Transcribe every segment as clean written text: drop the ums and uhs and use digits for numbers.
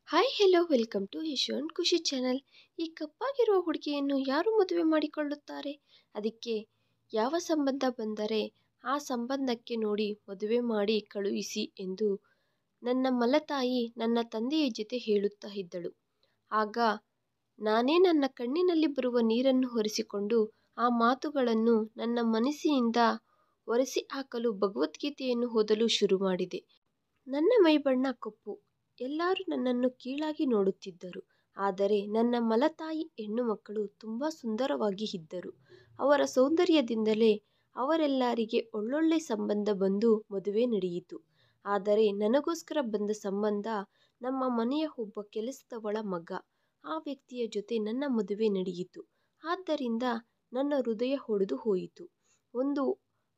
Hi hello welcome to Yashwant Khushi channel. ಈ ಕಪ್ಪಾಗಿರುವ ಹುಡುಗಿಯನ್ನು ಯಾರು ಮದುವೆ ಮಾಡಿಕೊಳ್ಳುತ್ತಾರೆ? ಅದಕ್ಕೆ ಯಾವ ಸಂಬಂಧ ಬಂದರೆ ಆ ಸಂಬಂಧಕ್ಕೆ ನೋಡಿ ಮದುವೆ ಮಾಡಿ ಕಳುಹಿಸಿ ಎಂದು ನನ್ನ ಮಲತಾಯಿ ನನ್ನ ತಂದೆಯ ಜೊತೆ ಹೇಳುತ್ತಾ ಇದ್ದಳು. ಆಗ ನಾನೇ ನನ್ನ ಕಣ್ಣಿನಲ್ಲಿ ಬರುವ ನೀರನ್ನು ಒರೆಸಿಕೊಂಡು ಆ ಮಾತುಗಳನ್ನು ನನ್ನ ಮನಸ್ಸಿನಿಂದ ಒರೆಸಿ ಹಾಕಲು ಭಗವದ್ಗೀತೆಯನ್ನು ಓದಲು ಶುರು ಮಾಡಿದೆ. ನನ್ನ ಮೈಬಣ್ಣ ಕಪ್ಪು. ಎಲ್ಲರೂ ನನ್ನನ್ನು ಕೀಳಾಗಿ ನೋಡುತ್ತಿದ್ದರು. ಆದರೆ ನನ್ನ ಮಲತಾಯಿ ಹೆಣ್ಣು ಮಕ್ಕಳು ತುಂಬ ಸುಂದರವಾಗಿ ಇದ್ದರು. ಅವರ ಸೌಂದರ್ಯದಿಂದಲೇ ಅವರೆಲ್ಲರಿಗೆ ಒಳ್ಳೊಳ್ಳೆ ಸಂಬಂಧ ಬಂದು ಮದುವೆ ನಡೆಯಿತು. ಆದರೆ ನನಗೋಸ್ಕರ ಬಂದ ಸಂಬಂಧ ನಮ್ಮ ಮನೆಯ ಒಬ್ಬ ಕೆಲಸದವಳ ಮಗ. ಆ ವ್ಯಕ್ತಿಯ ಜೊತೆ ನನ್ನ ಮದುವೆ ನಡೆಯಿತು. ಆದ್ದರಿಂದ ನನ್ನ ಹೃದಯ ಒಡೆದು ಹೋಯಿತು. ಒಂದು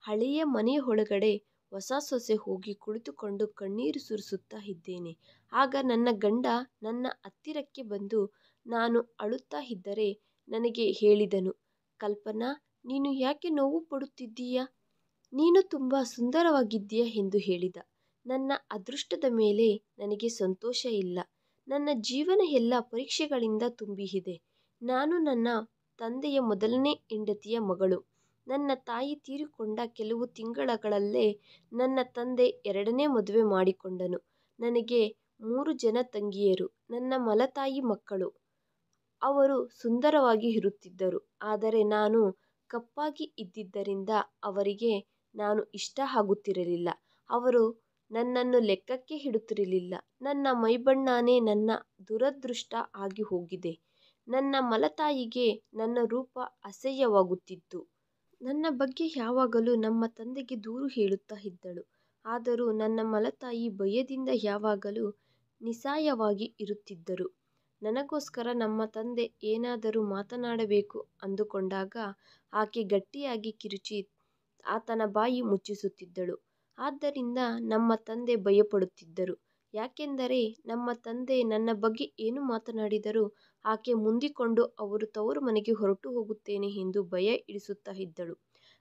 ಹಳೆಯ ಮನೆಯ ಒಳಗಡೆ ಹೊಸ ಸೊಸೆ ಹೋಗಿ ಕುಳಿತುಕೊಂಡು ಕಣ್ಣೀರು ಸುರಿಸುತ್ತಾ ಇದ್ದೇನೆ. ಆಗ ನನ್ನ ಗಂಡ ನನ್ನ ಹತ್ತಿರಕ್ಕೆ ಬಂದು ನಾನು ಅಳುತ್ತಾ ಇದ್ದರೆ ನನಗೆ ಹೇಳಿದನು, ಕಲ್ಪನಾ, ನೀನು ಯಾಕೆ ನೋವು ಪಡುತ್ತಿದ್ದೀಯಾ? ನೀನು ತುಂಬ ಸುಂದರವಾಗಿದ್ದೀಯಾ ಎಂದು ಹೇಳಿದ. ನನ್ನ ಅದೃಷ್ಟದ ಮೇಲೆ ನನಗೆ ಸಂತೋಷ ಇಲ್ಲ. ನನ್ನ ಜೀವನ ಎಲ್ಲ ಪರೀಕ್ಷೆಗಳಿಂದ ತುಂಬಿದೆ. ನಾನು ನನ್ನ ತಂದೆಯ ಮೊದಲನೇ ಹೆಂಡತಿಯ ಮಗಳು. ನನ್ನ ತಾಯಿ ತೀರಿಕೊಂಡ ಕೆಲವು ತಿಂಗಳಗಳಲ್ಲೇ ನನ್ನ ತಂದೆ ಎರಡನೇ ಮದುವೆ ಮಾಡಿಕೊಂಡನು. ನನಗೆ 3 ಜನ ತಂಗಿಯರು, ನನ್ನ ಮಲತಾಯಿ ಮಕ್ಕಳು. ಅವರು ಸುಂದರವಾಗಿ ಇರುತ್ತಿದ್ದರು. ಆದರೆ ನಾನು ಕಪ್ಪಾಗಿ ಇದ್ದಿದ್ದರಿಂದ ಅವರಿಗೆ ನಾನು ಇಷ್ಟ ಆಗುತ್ತಿರಲಿಲ್ಲ. ಅವರು ನನ್ನನ್ನು ಲೆಕ್ಕಕ್ಕೆ ಇಡುತ್ತಿರಲಿಲ್ಲ. ನನ್ನ ಮೈಬಣ್ಣನೇ ನನ್ನ ದುರದೃಷ್ಟ ಆಗಿ ಹೋಗಿದೆ. ನನ್ನ ಮಲತಾಯಿಗೆ ನನ್ನ ರೂಪ ಅಸಹ್ಯವಾಗುತ್ತಿತ್ತು. ನನ್ನ ಬಗ್ಗೆ ಯಾವಾಗಲೂ ನಮ್ಮ ತಂದೆಗೆ ದೂರು ಹೇಳುತ್ತಾ ಇದ್ದಳು. ಆದರೂ ನನ್ನ ಮಲತಾಯಿ ಭಯದಿಂದ ಯಾವಾಗಲೂ ನಿಸ್ಸಹಾಯವಾಗಿ ಇರುತ್ತಿದ್ದರು. ನನಗೋಸ್ಕರ ನಮ್ಮ ತಂದೆ ಏನಾದರೂ ಮಾತನಾಡಬೇಕು ಅಂದುಕೊಂಡಾಗ ಆಕೆ ಗಟ್ಟಿಯಾಗಿ ಕಿರುಚಿ ಆತನ ಬಾಯಿ ಮುಚ್ಚಿಸುತ್ತಿದ್ದಳು. ಆದ್ದರಿಂದ ನಮ್ಮ ತಂದೆ ಭಯಪಡುತ್ತಿದ್ದರು. ಯಾಕೆಂದರೆ ನಮ್ಮ ತಂದೆ ನನ್ನ ಬಗ್ಗೆ ಏನು ಮಾತನಾಡಿದರೂ ಆಕೆ ಮುಂದಿಕೊಂಡು ಅವರು ತವರು ಮನೆಗೆ ಹೊರಟು ಹೋಗುತ್ತೇನೆ ಎಂದು ಭಯ ಇಡಿಸುತ್ತಾ ಇದ್ದಳು.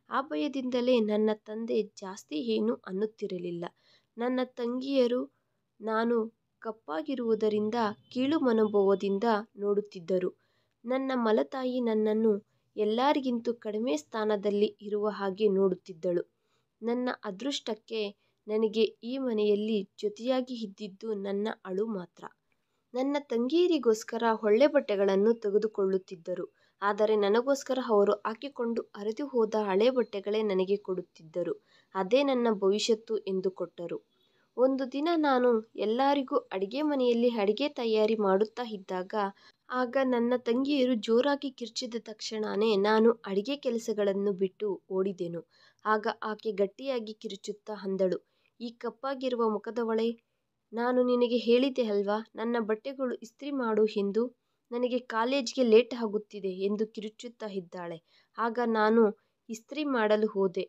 ಆ ಭಯದಿಂದಲೇ ನನ್ನ ತಂದೆ ಜಾಸ್ತಿ ಏನೂ ಅನ್ನುತ್ತಿರಲಿಲ್ಲ. ನನ್ನ ತಂಗಿಯರು ನಾನು ಕಪ್ಪಾಗಿರುವುದರಿಂದ ಕೀಳು ಮನೋಭಾವದಿಂದ ನೋಡುತ್ತಿದ್ದರು. ನನ್ನ ಮಲತಾಯಿ ನನ್ನನ್ನು ಎಲ್ಲರಿಗಿಂತ ಕಡಿಮೆ ಸ್ಥಾನದಲ್ಲಿ ಇರುವ ಹಾಗೆ ನೋಡುತ್ತಿದ್ದಳು. ನನ್ನ ಅದೃಷ್ಟಕ್ಕೆ ನನಗೆ ಈ ಮನೆಯಲ್ಲಿ ಜೊತೆಯಾಗಿ ಇದ್ದಿದ್ದು ನನ್ನ ಅಳು ಮಾತ್ರ. ನನ್ನ ತಂಗಿಯರಿಗೋಸ್ಕರ ಒಳ್ಳೆ ಬಟ್ಟೆಗಳನ್ನು ತೆಗೆದುಕೊಳ್ಳುತ್ತಿದ್ದರು. ಆದರೆ ನನಗೋಸ್ಕರ ಅವರು ಹಾಕಿಕೊಂಡು ಹರಿದು ಹೋದ ಹಳೆ ಬಟ್ಟೆಗಳೇ ನನಗೆ ಕೊಡುತ್ತಿದ್ದರು. ಅದೇ ನನ್ನ ಭವಿಷ್ಯತ್ತು ಎಂದು ಕೊಟ್ಟರು. ಒಂದು ದಿನ ನಾನು ಎಲ್ಲರಿಗೂ ಅಡಿಗೆ ಮನೆಯಲ್ಲಿ ಅಡಿಗೆ ತಯಾರಿ ಮಾಡುತ್ತಾ ಇದ್ದಾಗ ಆಗ ನನ್ನ ತಂಗಿಯರು ಜೋರಾಗಿ ಕಿರ್ಚಿದ ತಕ್ಷಣವೇ ನಾನು ಅಡಿಗೆ ಕೆಲಸಗಳನ್ನು ಬಿಟ್ಟು ಓಡಿದೆನು. ಆಗ ಆಕೆ ಗಟ್ಟಿಯಾಗಿ ಕಿರುಚುತ್ತಾ ಅಂದಳು, ಈ ಕಪ್ಪಾಗಿರುವ ಮುಖದವಳೇ, ನಾನು ನಿನಗೆ ಹೇಳಿದ್ದೆ ಅಲ್ವಾ ನನ್ನ ಬಟ್ಟೆಗಳು ಇಸ್ತ್ರಿ ಮಾಡು ಎಂದು. ನನಗೆ ಕಾಲೇಜ್ಗೆ ಲೇಟ್ ಆಗುತ್ತಿದೆ ಎಂದು ಕಿರುಚುತ್ತಾ ಇದ್ದಾಳೆ. ಆಗ ನಾನು ಇಸ್ತ್ರಿ ಮಾಡಲು ಹೋದೆ.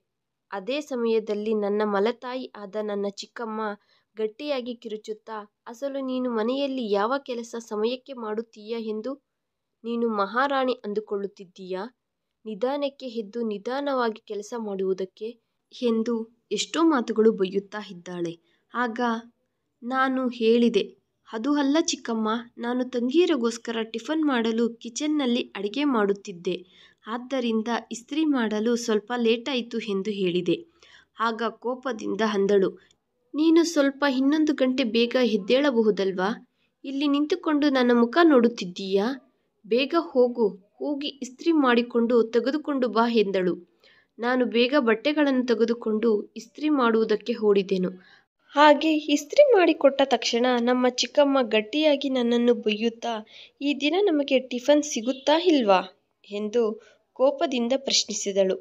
ಅದೇ ಸಮಯದಲ್ಲಿ ನನ್ನ ಮಲತಾಯಿ ಆದ ನನ್ನ ಚಿಕ್ಕಮ್ಮ ಗಟ್ಟಿಯಾಗಿ ಕಿರುಚುತ್ತಾ, ಅಸಲು ನೀನು ಮನೆಯಲ್ಲಿ ಯಾವ ಕೆಲಸ ಸಮಯಕ್ಕೆ ಮಾಡುತ್ತೀಯಾ ಎಂದು ನೀನು ಮಹಾರಾಣಿ ಅಂದುಕೊಳ್ಳುತ್ತಿದ್ದೀಯಾ? ನಿಧಾನಕ್ಕೆ ಎದ್ದು ನಿಧಾನವಾಗಿ ಕೆಲಸ ಮಾಡುವುದಕ್ಕೆ ಎಂದು ಎಷ್ಟೋ ಮಾತುಗಳು ಬೈಯುತ್ತಾ ಇದ್ದಾಳೆ. ಆಗ ನಾನು ಹೇಳಿದೆ, ಅದು ಅಲ್ಲ ಚಿಕ್ಕಮ್ಮ, ನಾನು ತಂಗಿಯರಿಗೋಸ್ಕರ ಟಿಫನ್ ಮಾಡಲು ಕಿಚನ್ನಲ್ಲಿ ಅಡಿಗೆ ಮಾಡುತ್ತಿದ್ದೆ. ಆದ್ದರಿಂದ ಇಸ್ತ್ರಿ ಮಾಡಲು ಸ್ವಲ್ಪ ಲೇಟಾಯಿತು ಎಂದು ಹೇಳಿದೆ. ಆಗ ಕೋಪದಿಂದ ಅಂದಳು, ನೀನು ಸ್ವಲ್ಪ ಇನ್ನೊಂದು ಗಂಟೆ ಬೇಗ ಎದ್ದೇಳಬಹುದಲ್ವಾ? ಇಲ್ಲಿ ನಿಂತುಕೊಂಡು ನನ್ನ ಮುಖ ನೋಡುತ್ತಿದ್ದೀಯಾ? ಬೇಗ ಹೋಗು, ಹೋಗಿ ಇಸ್ತ್ರಿ ಮಾಡಿಕೊಂಡು ತೆಗೆದುಕೊಂಡು ಬಾ ಎಂದಳು. ನಾನು ಬೇಗ ಬಟ್ಟೆಗಳನ್ನು ತೆಗೆದುಕೊಂಡು ಇಸ್ತ್ರಿ ಮಾಡುವುದಕ್ಕೆ ಓಡಿದೆನು. ಹಾಗೆ ಇಸ್ತ್ರಿ ಮಾಡಿಕೊಟ್ಟ ತಕ್ಷಣ ನಮ್ಮ ಚಿಕ್ಕಮ್ಮ ಗಟ್ಟಿಯಾಗಿ ನನ್ನನ್ನು ಬೈಯುತ್ತಾ, ಈ ದಿನ ನಮಗೆ ಟಿಫನ್ ಸಿಗುತ್ತಾ ಇಲ್ವಾ ಎಂದು ಕೋಪದಿಂದ ಪ್ರಶ್ನಿಸಿದಳು.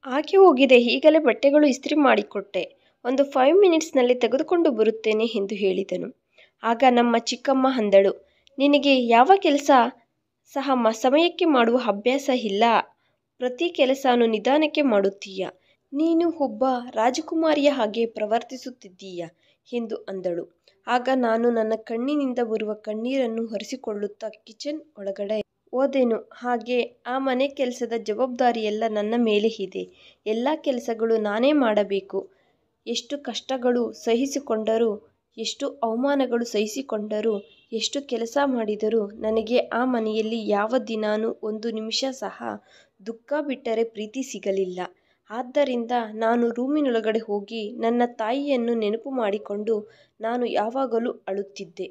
ಹಾಗೆ ಹೋಗಿದೆ, ಈಗಲೇ ಬಟ್ಟೆಗಳು ಇಸ್ತ್ರಿ ಮಾಡಿಕೊಟ್ಟೆ, ಒಂದು 5 ಮಿನಿಟ್ಸ್ನಲ್ಲಿ ತೆಗೆದುಕೊಂಡು ಬರುತ್ತೇನೆ ಎಂದು ಹೇಳಿದನು. ಆಗ ನಮ್ಮ ಚಿಕ್ಕಮ್ಮ ಅಂದಳು, ನಿನಗೆ ಯಾವ ಕೆಲಸ ಸಹ ಸಮಯಕ್ಕೆ ಮಾಡುವ ಅಭ್ಯಾಸ ಇಲ್ಲ. ಪ್ರತಿ ಕೆಲಸನೂ ನಿಧಾನಕ್ಕೆ ಮಾಡುತ್ತೀಯ. ನೀನು ಒಬ್ಬ ರಾಜಕುಮಾರಿಯ ಹಾಗೆ ಪ್ರವರ್ತಿಸುತ್ತಿದ್ದೀಯ ಎಂದು ಅಂದಳು. ಆಗ ನಾನು ನನ್ನ ಕಣ್ಣಿನಿಂದ ಬರುವ ಕಣ್ಣೀರನ್ನು ಒರೆಸಿಕೊಳ್ಳುತ್ತಾ ಕಿಚನ್ ಒಳಗಡೆ ಹೋದೆನು. ಹಾಗೆ ಆ ಮನೆ ಕೆಲಸದ ಜವಾಬ್ದಾರಿಯೆಲ್ಲ ನನ್ನ ಮೇಲೆ ಇದೆ. ಎಲ್ಲ ಕೆಲಸಗಳು ನಾನೇ ಮಾಡಬೇಕು. ಎಷ್ಟು ಕಷ್ಟಗಳು ಸಹಿಸಿಕೊಂಡರೂ ಎಷ್ಟು ಅವಮಾನಗಳು ಸಹಿಸಿಕೊಂಡರೂ, ಎಷ್ಟು ಕೆಲಸ ಮಾಡಿದರೂ ನನಗೆ ಆ ಮನೆಯಲ್ಲಿ ಯಾವ ದಿನಾನೂ ಒಂದು ನಿಮಿಷ ಸಹ ದುಃಖ ಬಿಟ್ಟರೆ ಪ್ರೀತಿ ಸಿಗಲಿಲ್ಲ. ಆದ್ದರಿಂದ ನಾನು ರೂಮಿನೊಳಗಡೆ ಹೋಗಿ ನನ್ನ ತಾಯಿಯನ್ನು ನೆನಪು ಮಾಡಿಕೊಂಡು ನಾನು ಯಾವಾಗಲೂ ಅಳುತ್ತಿದ್ದೆ.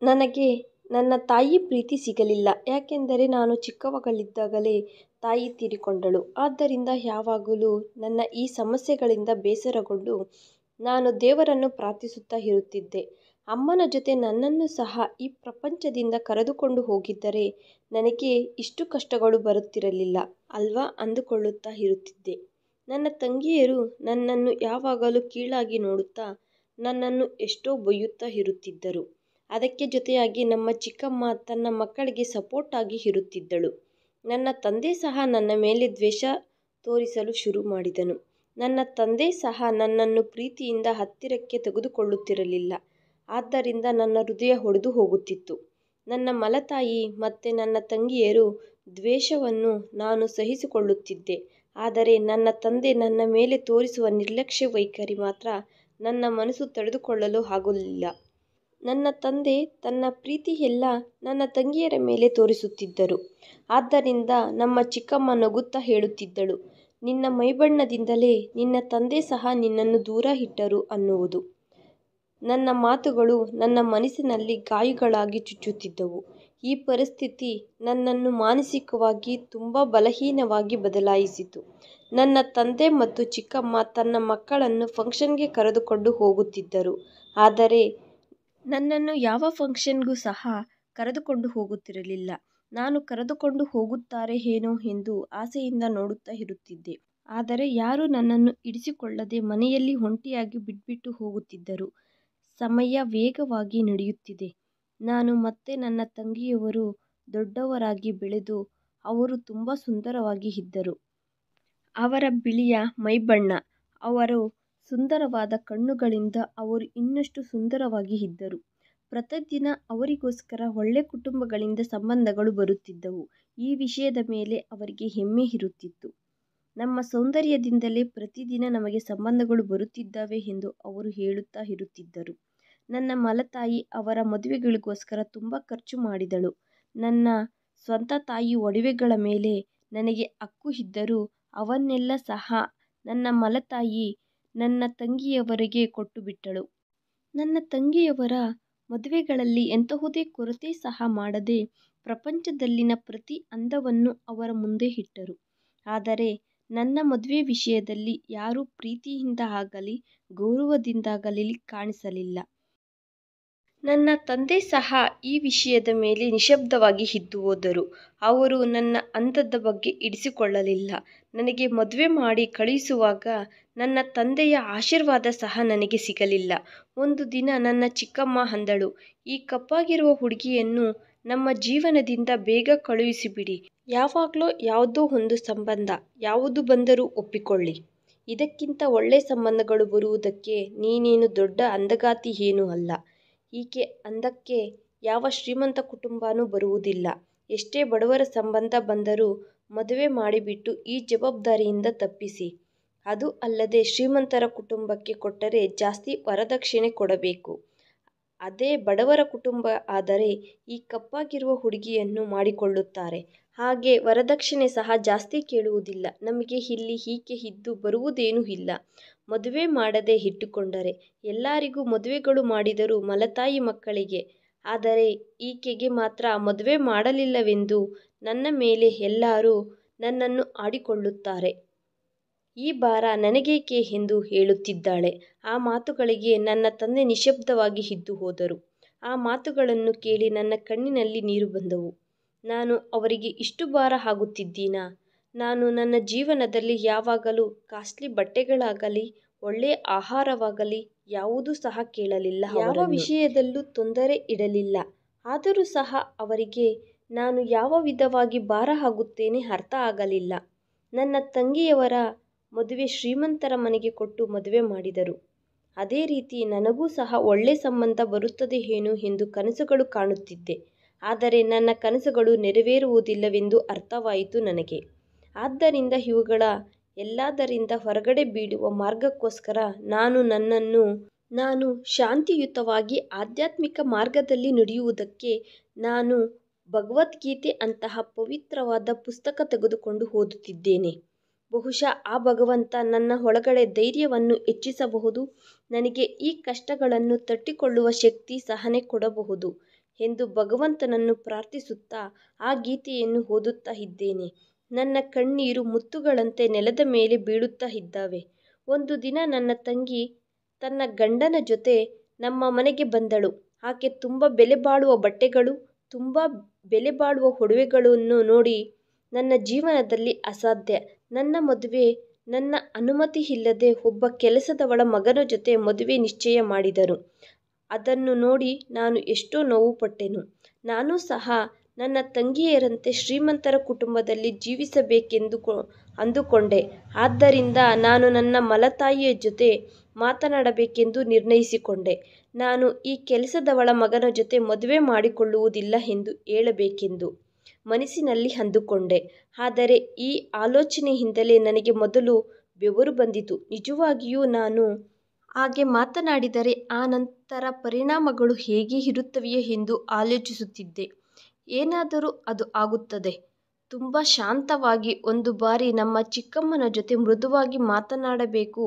ನನಗೆ ನನ್ನ ತಾಯಿ ಪ್ರೀತಿ ಸಿಗಲಿಲ್ಲ. ಯಾಕೆಂದರೆ ನಾನು ಚಿಕ್ಕವಳಿದ್ದಾಗಲೇ ತಾಯಿ ತೀರಿಕೊಂಡಳು. ಆದ್ದರಿಂದ ಯಾವಾಗಲೂ ನನ್ನ ಈ ಸಮಸ್ಯೆಗಳಿಂದ ಬೇಸರಗೊಂಡು ನಾನು ದೇವರನ್ನು ಪ್ರಾರ್ಥಿಸುತ್ತಾ ಇರುತ್ತಿದ್ದೆ. ಅಮ್ಮನ ಜೊತೆ ನನ್ನನ್ನು ಸಹ ಈ ಪ್ರಪಂಚದಿಂದ ಕರೆದುಕೊಂಡು ಹೋಗಿದ್ದರೆ ನನಗೆ ಇಷ್ಟು ಕಷ್ಟಗಳು ಬರುತ್ತಿರಲಿಲ್ಲ ಅಲ್ವಾ ಅಂದುಕೊಳ್ಳುತ್ತಾ ಇರುತ್ತಿದ್ದೆ. ನನ್ನ ತಂಗಿಯರು ನನ್ನನ್ನು ಯಾವಾಗಲೂ ಕೀಳಾಗಿ ನೋಡುತ್ತಾ ನನ್ನನ್ನು ಎಷ್ಟೋ ಬೈಯುತ್ತಾ ಇರುತ್ತಿದ್ದರು. ಅದಕ್ಕೆ ಜೊತೆಯಾಗಿ ನಮ್ಮ ಚಿಕ್ಕಮ್ಮ ತನ್ನ ಮಕ್ಕಳಿಗೆ ಸಪೋರ್ಟ್ ಆಗಿ ಇರುತ್ತಿದ್ದಳು. ನನ್ನ ತಂದೆ ಸಹ ನನ್ನ ಮೇಲೆ ದ್ವೇಷ ತೋರಿಸಲು ಶುರು ಮಾಡಿದನು. ನನ್ನ ತಂದೆ ಸಹ ನನ್ನನ್ನು ಪ್ರೀತಿಯಿಂದ ಹತ್ತಿರಕ್ಕೆ ತೆಗೆದುಕೊಳ್ಳುತ್ತಿರಲಿಲ್ಲ. ಆದ್ದರಿಂದ ನನ್ನ ಹೃದಯ ಒಡೆದು ಹೋಗುತ್ತಿತ್ತು. ನನ್ನ ಮಲತಾಯಿ ಮತ್ತು ನನ್ನ ತಂಗಿಯರು ದ್ವೇಷವನ್ನು ನಾನು ಸಹಿಸಿಕೊಳ್ಳುತ್ತಿದ್ದೆ. ಆದರೆ ನನ್ನ ತಂದೆ ನನ್ನ ಮೇಲೆ ತೋರಿಸುವ ನಿರ್ಲಕ್ಷ್ಯ ವೈಖರಿ ಮಾತ್ರ ನನ್ನ ಮನಸ್ಸು ತಡೆದುಕೊಳ್ಳಲು ಆಗಲಿಲ್ಲ. ನನ್ನ ತಂದೆ ತನ್ನ ಪ್ರೀತಿಯೆಲ್ಲ ನನ್ನ ತಂಗಿಯರ ಮೇಲೆ ತೋರಿಸುತ್ತಿದ್ದರು. ಆದ್ದರಿಂದ ನಮ್ಮ ಚಿಕ್ಕಮ್ಮ ನಗುತ್ತಾ ಹೇಳುತ್ತಿದ್ದಳು, ನಿನ್ನ ಮೈಬಣ್ಣದಿಂದಲೇ ನಿನ್ನ ತಂದೆ ಸಹ ನಿನ್ನನ್ನು ದೂರ ಇಟ್ಟರು ಅನ್ನುವುದು. ನನ್ನ ಮಾತುಗಳು ನನ್ನ ಮನಸ್ಸಿನಲ್ಲಿ ಗಾಯಗಳಾಗಿ ಚುಚ್ಚುತ್ತಿದ್ದವು. ಈ ಪರಿಸ್ಥಿತಿ ನನ್ನನ್ನು ಮಾನಸಿಕವಾಗಿ ತುಂಬ ಬಲಹೀನವಾಗಿ ಬದಲಾಯಿಸಿತು. ನನ್ನ ತಂದೆ ಮತ್ತು ಚಿಕ್ಕಮ್ಮ ತನ್ನ ಮಕ್ಕಳನ್ನು ಫಂಕ್ಷನ್ಗೆ ಕರೆದುಕೊಂಡು ಹೋಗುತ್ತಿದ್ದರು. ಆದರೆ ನನ್ನನ್ನು ಯಾವ ಫಂಕ್ಷನ್ಗೂ ಸಹ ಕರೆದುಕೊಂಡು ಹೋಗುತ್ತಿರಲಿಲ್ಲ. ನಾನು ಕರೆದುಕೊಂಡು ಹೋಗುತ್ತಾರೆ ಏನೋ ಎಂದು ಆಸೆಯಿಂದ ನೋಡುತ್ತಾ ಇರುತ್ತಿದ್ದೆ. ಆದರೆ ಯಾರೂ ನನ್ನನ್ನು ಇಡಿಸಿಕೊಳ್ಳದೆ ಮನೆಯಲ್ಲಿ ಒಂಟಿಯಾಗಿ ಬಿಟ್ಬಿಟ್ಟು ಹೋಗುತ್ತಿದ್ದರು. ಸಮಯ ವೇಗವಾಗಿ ನಡೆಯುತ್ತಿದೆ. ನಾನು ಮತ್ತು ನನ್ನ ತಂಗಿಯವರು ದೊಡ್ಡವರಾಗಿ ಬೆಳೆದು ಅವರು ತುಂಬ ಸುಂದರವಾಗಿ ಇದ್ದರು. ಅವರ ಬಿಳಿಯ ಮೈಬಣ್ಣ, ಅವರ ಸುಂದರವಾದ ಕಣ್ಣುಗಳಿಂದ ಅವರು ಇನ್ನಷ್ಟು ಸುಂದರವಾಗಿ ಇದ್ದರು. ಪ್ರತಿದಿನ ಅವರಿಗೋಸ್ಕರ ಒಳ್ಳೆ ಕುಟುಂಬಗಳಿಂದ ಸಂಬಂಧಗಳು ಬರುತ್ತಿದ್ದವು. ಈ ವಿಷಯದ ಮೇಲೆ ಅವರಿಗೆ ಹೆಮ್ಮೆ ಇರುತ್ತಿತ್ತು. ನಮ್ಮ ಸೌಂದರ್ಯದಿಂದಲೇ ಪ್ರತಿದಿನ ನಮಗೆ ಸಂಬಂಧಗಳು ಬರುತ್ತಿದ್ದಾವೆ ಎಂದು ಅವರು ಹೇಳುತ್ತಾ ಇರುತ್ತಿದ್ದರು. ನನ್ನ ಮಲತಾಯಿ ಅವರ ಮದುವೆಗಳಿಗೋಸ್ಕರ ತುಂಬ ಖರ್ಚು ಮಾಡಿದಳು. ನನ್ನ ಸ್ವಂತ ತಾಯಿ ಒಡವೆಗಳ ಮೇಲೆ ನನಗೆ ಹಕ್ಕು ಇದ್ದರೂ ಅವನ್ನೆಲ್ಲ ಸಹ ನನ್ನ ಮಲತಾಯಿ ನನ್ನ ತಂಗಿಯವರಿಗೆ ಕೊಟ್ಟುಬಿಟ್ಟಳು. ನನ್ನ ತಂಗಿಯವರ ಮದುವೆಗಳಲ್ಲಿ ಎಂತಹುದೇ ಕೊರತೆ ಸಹ ಮಾಡದೆ ಪ್ರಪಂಚದಲ್ಲಿನ ಪ್ರತಿ ಅಂದವನ್ನು ಅವರ ಮುಂದೆ ಇಟ್ಟರು. ಆದರೆ ನನ್ನ ಮದುವೆ ವಿಷಯದಲ್ಲಿ ಯಾರೂ ಪ್ರೀತಿಯಿಂದ ಆಗಲಿ ಗೌರವದಿಂದಾಗಲಿ ಕಾಣಿಸಲಿಲ್ಲ. ನನ್ನ ತಂದೆ ಸಹ ಈ ವಿಷಯದ ಮೇಲೆ ನಿಶ್ಶಬ್ದವಾಗಿ ಇದ್ದು ಹೋದರು. ಅವರು ನನ್ನ ಅಂದದ ಬಗ್ಗೆ ಇಡಿಸಿಕೊಳ್ಳಲಿಲ್ಲ. ನನಗೆ ಮದುವೆ ಮಾಡಿ ಕಳುಹಿಸುವಾಗ ನನ್ನ ತಂದೆಯ ಆಶೀರ್ವಾದ ಸಹ ನನಗೆ ಸಿಗಲಿಲ್ಲ. ಒಂದು ದಿನ ನನ್ನ ಚಿಕ್ಕಮ್ಮ ಅಂದಳು, ಈ ಕಪ್ಪಾಗಿರುವ ಹುಡುಗಿಯನ್ನು ನಮ್ಮ ಜೀವನದಿಂದ ಬೇಗ ಕಳುಹಿಸಿಬಿಡಿ. ಯಾವಾಗಲೋ ಯಾವುದೋ ಒಂದು ಸಂಬಂಧ ಯಾವುದು ಬಂದರೂ ಒಪ್ಪಿಕೊಳ್ಳಿ. ಇದಕ್ಕಿಂತ ಒಳ್ಳೆ ಸಂಬಂಧಗಳು ಬರುವುದಕ್ಕೆ ನೀನೇನು ದೊಡ್ಡ ಅಂದಗಾತಿ ಏನೂ ಅಲ್ಲ. ಈಕೆ ಅಂದಕ್ಕೆ ಯಾವ ಶ್ರೀಮಂತ ಕುಟುಂಬನೂ ಬರುವುದಿಲ್ಲ. ಎಷ್ಟೇ ಬಡವರ ಸಂಬಂಧ ಬಂದರೂ ಮದುವೆ ಮಾಡಿಬಿಟ್ಟು ಈ ಜವಾಬ್ದಾರಿಯಿಂದ ತಪ್ಪಿಸಿ. ಅದು ಅಲ್ಲದೆ ಶ್ರೀಮಂತರ ಕುಟುಂಬಕ್ಕೆ ಕೊಟ್ಟರೆ ಜಾಸ್ತಿ ವರದಕ್ಷಿಣೆ ಕೊಡಬೇಕು. ಅದೇ ಬಡವರ ಕುಟುಂಬ ಆದರೆ ಈ ಕಪ್ಪಾಗಿರುವ ಹುಡುಗಿಯನ್ನು ಮಾಡಿಕೊಳ್ಳುತ್ತಾರೆ. ಹಾಗೆ ವರದಕ್ಷಿಣೆ ಸಹ ಜಾಸ್ತಿ ಕೇಳುವುದಿಲ್ಲ. ನಮಗೆ ಇಲ್ಲಿ ಈಕೆ ಇದ್ದು ಬರುವುದೇನೂ ಇಲ್ಲ. ಮದುವೆ ಮಾಡದೆ ಇಟ್ಟುಕೊಂಡರೆ ಎಲ್ಲರಿಗೂ ಮದುವೆಗಳು ಮಾಡಿದರು ಮಲತಾಯಿ ಮಕ್ಕಳಿಗೆ. ಆದರೆ ಈಕೆಗೆ ಮಾತ್ರ ಮದುವೆ ಮಾಡಲಿಲ್ಲವೆಂದು ನನ್ನ ಮೇಲೆ ಎಲ್ಲರೂ ನನ್ನನ್ನು ಆಡಿಕೊಳ್ಳುತ್ತಾರೆ. ಈ ಭಾರ ನನಗೇಕೆ ಎಂದು ಹೇಳುತ್ತಿದ್ದಾಳೆ. ಆ ಮಾತುಗಳಿಗೆ ನನ್ನ ತಂದೆ ನಿಶ್ಶಬ್ದವಾಗಿ ಇದ್ದು ಹೋದರು. ಆ ಮಾತುಗಳನ್ನು ಕೇಳಿ ನನ್ನ ಕಣ್ಣಿನಲ್ಲಿ ನೀರು ಬಂದವು. ನಾನು ಅವರಿಗೆ ಇಷ್ಟು ಭಾರ ಆಗುತ್ತಿದ್ದೀನಾ? ನಾನು ನನ್ನ ಜೀವನದಲ್ಲಿ ಯಾವಾಗಲೂ ಕಾಸ್ಟ್ಲಿ ಬಟ್ಟೆಗಳಾಗಲಿ ಒಳ್ಳೆಯ ಆಹಾರವಾಗಲಿ ಯಾವುದೂ ಸಹ ಕೇಳಲಿಲ್ಲ. ಯಾವ ವಿಷಯದಲ್ಲೂ ತೊಂದರೆ ಇಡಲಿಲ್ಲ. ಆದರೂ ಸಹ ಅವರಿಗೆ ನಾನು ಯಾವ ವಿಧವಾಗಿ ಭಾರ ಆಗುತ್ತೇನೆ ಅರ್ಥ ಆಗಲಿಲ್ಲ. ನನ್ನ ತಂಗಿಯವರ ಮದುವೆ ಶ್ರೀಮಂತರ ಮನೆಗೆ ಕೊಟ್ಟು ಮದುವೆ ಮಾಡಿದರು. ಅದೇ ರೀತಿ ನನಗೂ ಸಹ ಒಳ್ಳೆ ಸಂಬಂಧ ಬರುತ್ತದೆ ಏನೋ ಎಂದು ಕನಸುಗಳು ಕಾಣುತ್ತಿದ್ದೆ. ಆದರೆ ನನ್ನ ಕನಸುಗಳು ನೆರವೇರುವುದಿಲ್ಲವೆಂದು ಅರ್ಥವಾಯಿತು ನನಗೆ. ಆದ್ದರಿಂದ ಇವುಗಳ ಎಲ್ಲದರಿಂದ ಹೊರಗಡೆ ಬೀಳುವ ಮಾರ್ಗಕ್ಕೋಸ್ಕರ ನಾನು ನನ್ನನ್ನು ನಾನು ಶಾಂತಿಯುತವಾಗಿ ಆಧ್ಯಾತ್ಮಿಕ ಮಾರ್ಗದಲ್ಲಿ ನಡೆಯುವುದಕ್ಕೆ ನಾನು ಭಗವದ್ಗೀತೆ ಅಂತಹ ಪವಿತ್ರವಾದ ಪುಸ್ತಕ ತೆಗೆದುಕೊಂಡು ಓದುತ್ತಿದ್ದೇನೆ. ಬಹುಶಃ ಆ ಭಗವಂತ ನನ್ನ ಒಳಗಡೆ ಧೈರ್ಯವನ್ನು ಹೆಚ್ಚಿಸಬಹುದು, ನನಗೆ ಈ ಕಷ್ಟಗಳನ್ನು ತಟ್ಟಿಕೊಳ್ಳುವ ಶಕ್ತಿ, ಸಹನೆ ಕೊಡಬಹುದು ಎಂದು ಭಗವಂತನನ್ನು ಪ್ರಾರ್ಥಿಸುತ್ತಾ ಆ ಗೀತೆಯನ್ನು ಓದುತ್ತಾ ಇದ್ದೇನೆ. ನನ್ನ ಕಣ್ಣೀರು ಮುತ್ತುಗಳಂತೆ ನೆಲದ ಮೇಲೆ ಬೀಳುತ್ತಾ ಇದ್ದಾವೆ. ಒಂದು ದಿನ ನನ್ನ ತಂಗಿ ತನ್ನ ಗಂಡನ ಜೊತೆ ನಮ್ಮ ಮನೆಗೆ ಬಂದಳು. ಆಕೆ ತುಂಬ ಬೆಲೆ ಬಾಳುವ ಬಟ್ಟೆಗಳು, ತುಂಬ ಬೆಲೆ ಬಾಳುವ ಒಡವೆಗಳನ್ನು ನೋಡಿ ನನ್ನ ಜೀವನದಲ್ಲಿ ಅಸಾಧ್ಯ, ನನ್ನ ಮದುವೆ ನನ್ನ ಅನುಮತಿ ಇಲ್ಲದೆ ಒಬ್ಬ ಕೆಲಸದವಳ ಮಗನ ಜೊತೆ ಮದುವೆ ನಿಶ್ಚಯ ಮಾಡಿದರು. ಅದನ್ನು ನೋಡಿ ನಾನು ಎಷ್ಟೋ ನೋವು ಪಟ್ಟೆನು. ನಾನು ಸಹ ನನ್ನ ತಂಗಿಯರಂತೆ ಶ್ರೀಮಂತರ ಕುಟುಂಬದಲ್ಲಿ ಜೀವಿಸಬೇಕೆಂದು ಅಂದುಕೊಂಡೆ. ಆದ್ದರಿಂದ ನಾನು ನನ್ನ ಮಲತಾಯಿಯ ಜೊತೆ ಮಾತನಾಡಬೇಕೆಂದು ನಿರ್ಣಯಿಸಿಕೊಂಡೆ. ನಾನು ಈ ಕೆಲಸದವಳ ಮಗನ ಜೊತೆ ಮದುವೆ ಮಾಡಿಕೊಳ್ಳುವುದಿಲ್ಲ ಎಂದು ಹೇಳಬೇಕೆಂದು ಮನಸ್ಸಿನಲ್ಲಿ ಅಂದುಕೊಂಡೆ. ಆದರೆ ಈ ಆಲೋಚನೆಯಿಂದಲೇ ನನಗೆ ಮೊದಲು ಬೆವರು ಬಂದಿತು. ನಿಜವಾಗಿಯೂ ನಾನು ಹಾಗೆ ಮಾತನಾಡಿದರೆ ಆ ನಂತರ ಪರಿಣಾಮಗಳು ಹೇಗೆ ಇರುತ್ತವೆಯೋ ಎಂದು ಆಲೋಚಿಸುತ್ತಿದ್ದೆ. ಏನಾದರೂ ಅದು ಆಗುತ್ತದೆ. ತುಂಬ ಶಾಂತವಾಗಿ ಒಂದು ಬಾರಿ ನಮ್ಮ ಚಿಕ್ಕಮ್ಮನ ಜೊತೆ ಮೃದುವಾಗಿ ಮಾತನಾಡಬೇಕು,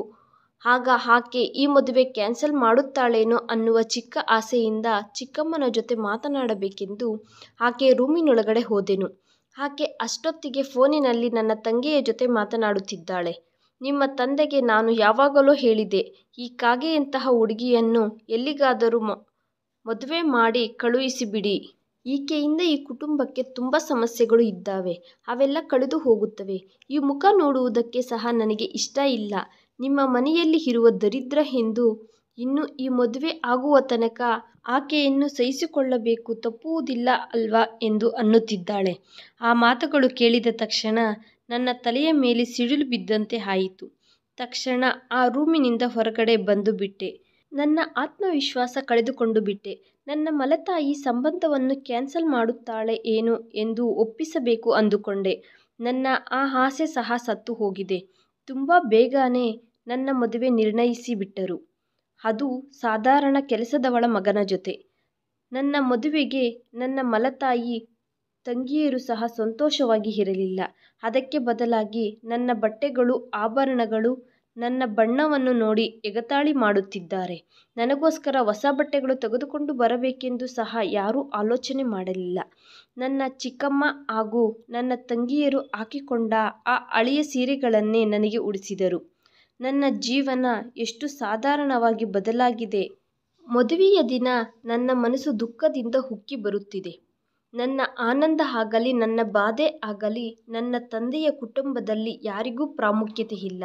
ಆಗ ಆಕೆ ಈ ಮದುವೆ ಕ್ಯಾನ್ಸಲ್ ಮಾಡುತ್ತಾಳೇನೋ ಅನ್ನುವ ಚಿಕ್ಕ ಆಸೆಯಿಂದ ಚಿಕ್ಕಮ್ಮನ ಜೊತೆ ಮಾತನಾಡಬೇಕೆಂದು ಆಕೆ ರೂಮಿನೊಳಗಡೆ ಹೋದೆನು. ಆಕೆ ಅಷ್ಟೊತ್ತಿಗೆ ಫೋನಿನಲ್ಲಿ ನನ್ನ ತಂಗಿಯ ಜೊತೆ ಮಾತನಾಡುತ್ತಿದ್ದಾಳೆ. ನಿಮ್ಮ ತಂದೆಗೆ ನಾನು ಯಾವಾಗಲೂ ಹೇಳಿದೆ, ಈ ಕಾಗೆಯಂತಹ ಹುಡುಗಿಯನ್ನು ಎಲ್ಲಿಗಾದರೂ ಮದುವೆ ಮಾಡಿ ಕಳುಹಿಸಿಬಿಡಿ. ಈಕೆಯಿಂದ ಈ ಕುಟುಂಬಕ್ಕೆ ತುಂಬ ಸಮಸ್ಯೆಗಳು ಇದ್ದಾವೆ, ಅವೆಲ್ಲ ಕಳೆದು ಹೋಗುತ್ತವೆ. ಈ ಮುಖ ನೋಡುವುದಕ್ಕೆ ಸಹ ನನಗೆ ಇಷ್ಟ ಇಲ್ಲ. ನಿಮ್ಮ ಮನೆಯಲ್ಲಿ ಇರುವ ದರಿದ್ರ ಎಂದು ಇನ್ನು ಈ ಮದುವೆ ಆಗುವ ತನಕ ಆಕೆಯನ್ನು ಸಹಿಸಿಕೊಳ್ಳಬೇಕು, ತಪ್ಪುವುದಿಲ್ಲ ಅಲ್ವಾ ಎಂದು ಅನ್ನುತ್ತಿದ್ದಾಳೆ. ಆ ಮಾತುಗಳು ಕೇಳಿದ ತಕ್ಷಣ ನನ್ನ ತಲೆಯ ಮೇಲೆ ಸಿಡಿಲು ಬಿದ್ದಂತೆ ಆಯಿತು. ತಕ್ಷಣ ಆ ರೂಮಿನಿಂದ ಹೊರಗಡೆ ಬಂದು ಬಿಟ್ಟೆ. ನನ್ನ ಆತ್ಮವಿಶ್ವಾಸ ಕಳೆದುಕೊಂಡು ಬಿಟ್ಟೆ. ನನ್ನ ಮಲತಾಯಿ ಸಂಬಂಧವನ್ನು ಕ್ಯಾನ್ಸಲ್ ಮಾಡುತ್ತಾಳೆ ಏನೋ ಎಂದು ಒಪ್ಪಿಸಬೇಕು ಅಂದುಕೊಂಡೆ. ನನ್ನ ಆ ಆಸೆ ಸಹ ಸತ್ತು ಹೋಗಿದೆ. ತುಂಬ ಬೇಗನೆ ನನ್ನ ಮದುವೆ ನಿರ್ಣಯಿಸಿ ಬಿಟ್ಟರು, ಅದು ಸಾಧಾರಣ ಕೆಲಸದವಳ ಮಗನ ಜೊತೆ. ನನ್ನ ಮದುವೆಗೆ ನನ್ನ ಮಲತಾಯಿ ತಂಗಿಯರು ಸಹ ಸಂತೋಷವಾಗಿ ಇರಲಿಲ್ಲ. ಅದಕ್ಕೆ ಬದಲಾಗಿ ನನ್ನ ಬಟ್ಟೆಗಳು, ಆಭರಣಗಳು, ನನ್ನ ಬಣ್ಣವನ್ನು ನೋಡಿ ಎಗತಾಳಿ ಮಾಡುತ್ತಿದ್ದಾರೆ. ನನಗೋಸ್ಕರ ಹೊಸ ಬಟ್ಟೆಗಳು ತೆಗೆದುಕೊಂಡು ಬರಬೇಕೆಂದು ಸಹ ಯಾರೂ ಆಲೋಚನೆ ಮಾಡಲಿಲ್ಲ. ನನ್ನ ಚಿಕ್ಕಮ್ಮ ಹಾಗೂ ನನ್ನ ತಂಗಿಯರು ಹಾಕಿಕೊಂಡ ಆ ಹಳೆಯ ಸೀರೆಗಳನ್ನೇ ನನಗೆ ಉಡಿಸಿದರು. ನನ್ನ ಜೀವನ ಎಷ್ಟು ಸಾಧಾರಣವಾಗಿ ಬದಲಾಗಿದೆ. ಮದುವೆಯ ದಿನ ನನ್ನ ಮನಸ್ಸು ದುಃಖದಿಂದ ಉಕ್ಕಿ ಬರುತ್ತಿದೆ. ನನ್ನ ಆನಂದ ಆಗಲಿ ನನ್ನ ಬಾಧೆ ಆಗಲಿ ನನ್ನ ತಂದೆಯ ಕುಟುಂಬದಲ್ಲಿ ಯಾರಿಗೂ ಪ್ರಾಮುಖ್ಯತೆ ಇಲ್ಲ.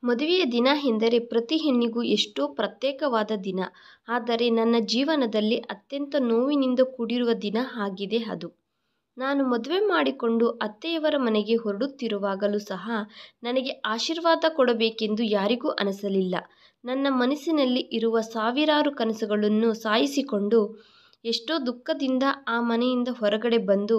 ಮದುವೆಯ ದಿನ ಎಂದರೆ ಪ್ರತಿ ಹೆಣ್ಣಿಗೂ ಎಷ್ಟೋ ಪ್ರತ್ಯೇಕವಾದ ದಿನ. ಆದರೆ ನನ್ನ ಜೀವನದಲ್ಲಿ ಅತ್ಯಂತ ನೋವಿನಿಂದ ಕೂಡಿರುವ ದಿನ ಆಗಿದೆ ಅದು. ನಾನು ಮದುವೆ ಮಾಡಿಕೊಂಡು ಅತ್ತೆಯವರ ಮನೆಗೆ ಹೊರಡುತ್ತಿರುವಾಗಲೂ ಸಹ ನನಗೆ ಆಶೀರ್ವಾದ ಕೊಡಬೇಕೆಂದು ಯಾರಿಗೂ ಅನಿಸಲಿಲ್ಲ. ನನ್ನ ಮನಸ್ಸಿನಲ್ಲಿ ಇರುವ ಸಾವಿರಾರು ಕನಸುಗಳನ್ನು ಸಾಯಿಸಿಕೊಂಡು ಎಷ್ಟೋ ದುಃಖದಿಂದ ಆ ಮನೆಯಿಂದ ಹೊರಗಡೆ ಬಂದು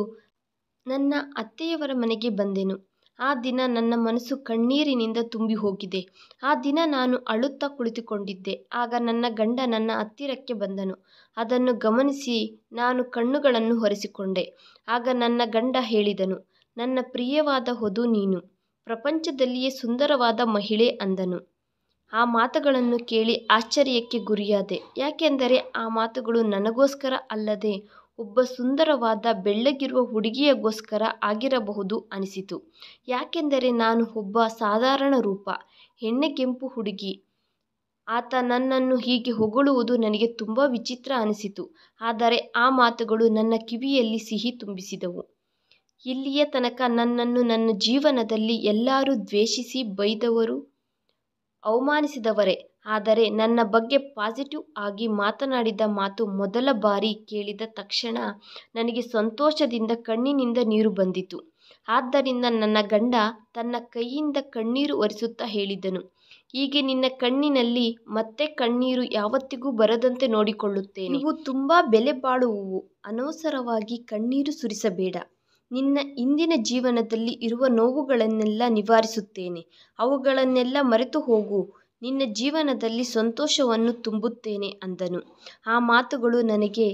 ನನ್ನ ಅತ್ತೆಯವರ ಮನೆಗೆ ಬಂದೆನು. ಆ ದಿನ ನನ್ನ ಮನಸ್ಸು ಕಣ್ಣೀರಿನಿಂದ ತುಂಬಿ ಹೋಗಿದೆ. ಆ ದಿನ ನಾನು ಅಳುತ್ತಾ ಕುಳಿತುಕೊಂಡಿದ್ದೆ. ಆಗ ನನ್ನ ಗಂಡ ನನ್ನ ಹತ್ತಿರಕ್ಕೆ ಬಂದನು. ಅದನ್ನು ಗಮನಿಸಿ ನಾನು ಕಣ್ಣುಗಳನ್ನು ಒರೆಸಿಕೊಂಡೆ. ಆಗ ನನ್ನ ಗಂಡ ಹೇಳಿದನು, ನನ್ನ ಪ್ರಿಯವಾದ ವಧು ನೀನು, ಪ್ರಪಂಚದಲ್ಲಿಯೇ ಸುಂದರವಾದ ಮಹಿಳೆ ಅಂದನು. ಆ ಮಾತುಗಳನ್ನು ಕೇಳಿ ಆಶ್ಚರ್ಯಕ್ಕೆ ಗುರಿಯಾದೆ. ಯಾಕೆಂದರೆ ಆ ಮಾತುಗಳು ನನಗೋಸ್ಕರ ಅಲ್ಲದೆ ಒಬ್ಬ ಸುಂದರವಾದ ಬೆಳ್ಳಗಿರುವ ಹುಡುಗಿಯಗೋಸ್ಕರ ಆಗಿರಬಹುದು ಅನಿಸಿತು. ಯಾಕೆಂದರೆ ನಾನು ಒಬ್ಬ ಸಾಧಾರಣ ರೂಪ, ಎಣ್ಣೆಗೆಂಪು ಹುಡುಗಿ. ಆತ ನನ್ನನ್ನು ಹೀಗೆ ಹೊಗಳುವುದು ನನಗೆ ತುಂಬ ವಿಚಿತ್ರ ಅನಿಸಿತು. ಆದರೆ ಆ ಮಾತುಗಳು ನನ್ನ ಕಿವಿಯಲ್ಲಿ ಸಿಹಿ ತುಂಬಿಸಿದವು. ಇಲ್ಲಿಯ ತನಕ ನನ್ನನ್ನು ನನ್ನ ಜೀವನದಲ್ಲಿ ಎಲ್ಲರೂ ದ್ವೇಷಿಸಿ ಬೈದವರು, ಅವಮಾನಿಸಿದವರೇ. ಆದರೆ ನನ್ನ ಬಗ್ಗೆ ಪಾಸಿಟಿವ್ ಆಗಿ ಮಾತನಾಡಿದ ಮಾತು ಮೊದಲ ಬಾರಿ ಕೇಳಿದ ತಕ್ಷಣ ನನಗೆ ಸಂತೋಷದಿಂದ ಕಣ್ಣಿನಿಂದ ನೀರು ಬಂದಿತು. ಆದ್ದರಿಂದ ನನ್ನ ಗಂಡ ತನ್ನ ಕೈಯಿಂದ ಕಣ್ಣೀರು ಒರೆಸುತ್ತಾ ಹೇಳಿದನು, ಹೀಗೆ ನಿನ್ನ ಕಣ್ಣಿನಲ್ಲಿ ಮತ್ತೆ ಕಣ್ಣೀರು ಯಾವತ್ತಿಗೂ ಬರದಂತೆ ನೋಡಿಕೊಳ್ಳುತ್ತೇನೆ. ಇವು ತುಂಬ ಬೆಲೆ ಬಾಳುವವು. ಅನವಸರವಾಗಿ ಕಣ್ಣೀರು ಸುರಿಸಬೇಡ. ನಿನ್ನ ಇಂದಿನ ಜೀವನದಲ್ಲಿ ಇರುವ ನೋವುಗಳನ್ನೆಲ್ಲ ನಿವಾರಿಸುತ್ತೇನೆ. ಅವುಗಳನ್ನೆಲ್ಲ ಮರೆತು ಹೋಗು. ನಿನ್ನ ಜೀವನದಲ್ಲಿ ಸಂತೋಷವನ್ನು ತುಂಬುತ್ತೇನೆ ಅಂದನು. ಆ ಮಾತುಗಳು ನನಗೆ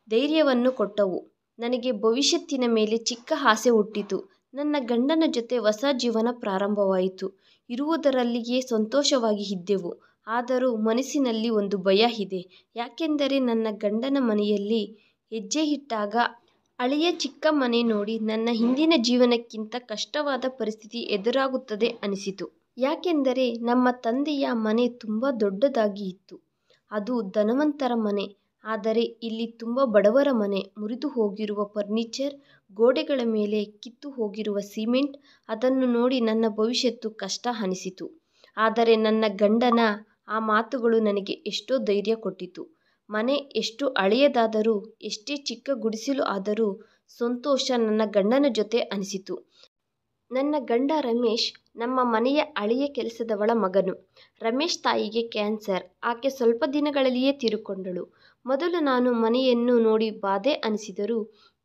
ಧೈರ್ಯವನ್ನು ಕೊಟ್ಟವು. ನನಗೆ ಭವಿಷ್ಯತ್ತಿನ ಮೇಲೆ ಚಿಕ್ಕ ಆಸೆ ಹುಟ್ಟಿತು. ನನ್ನ ಗಂಡನ ಜೊತೆ ಹೊಸ ಜೀವನ ಪ್ರಾರಂಭವಾಯಿತು. ಇರುವುದರಲ್ಲಿಯೇ ಸಂತೋಷವಾಗಿ ಇದ್ದೆವು. ಆದರೂ ಮನಸ್ಸಿನಲ್ಲಿ ಒಂದು ಭಯ ಇದೆ. ಯಾಕೆಂದರೆ ನನ್ನ ಗಂಡನ ಮನೆಯಲ್ಲಿ ಹೆಜ್ಜೆ ಇಟ್ಟಾಗ ಹಳೆಯ ಚಿಕ್ಕ ಮನೆ ನೋಡಿ ನನ್ನ ಹಿಂದಿನ ಜೀವನಕ್ಕಿಂತ ಕಷ್ಟವಾದ ಪರಿಸ್ಥಿತಿ ಎದುರಾಗುತ್ತದೆ ಅನಿಸಿತು. ಯಾಕೆಂದರೆ ನಮ್ಮ ತಂದೆಯ ಮನೆ ತುಂಬ ದೊಡ್ಡದಾಗಿ ಇತ್ತು. ಅದು ಧನವಂತರ ಮನೆ. ಆದರೆ ಇಲ್ಲಿ ತುಂಬ ಬಡವರ ಮನೆ. ಮುರಿದು ಹೋಗಿರುವ ಫರ್ನಿಚರ್, ಗೋಡೆಗಳ ಮೇಲೆ ಕಿತ್ತು ಹೋಗಿರುವ ಸಿಮೆಂಟ್, ಅದನ್ನು ನೋಡಿ ನನ್ನ ಭವಿಷ್ಯತ್ತು ಕಷ್ಟ ಅನಿಸಿತು. ಆದರೆ ನನ್ನ ಗಂಡನ ಆ ಮಾತುಗಳು ನನಗೆ ಎಷ್ಟೋ ಧೈರ್ಯ ಕೊಟ್ಟಿತು. ಮನೆ ಎಷ್ಟು ಹಳೆಯದಾದರೂ, ಎಷ್ಟೇ ಚಿಕ್ಕ ಗುಡಿಸಲು ಆದರೂ ಸಂತೋಷ ನನ್ನ ಗಂಡನ ಜೊತೆ ಅನಿಸಿತು. ನನ್ನ ಗಂಡ ರಮೇಶ್ ನಮ್ಮ ಮನೆಯ ಹಳೆಯ ಕೆಲಸದವಳ ಮಗನು. ರಮೇಶ್ ತಾಯಿಗೆ ಕ್ಯಾನ್ಸರ್. ಆಕೆ ಸ್ವಲ್ಪ ದಿನಗಳಲ್ಲಿಯೇ ತೀರಿಕೊಂಡಳು. ಮೊದಲು ನಾನು ಮನೆಯನ್ನು ನೋಡಿ ಬಾಧೆ ಅನಿಸಿದರೂ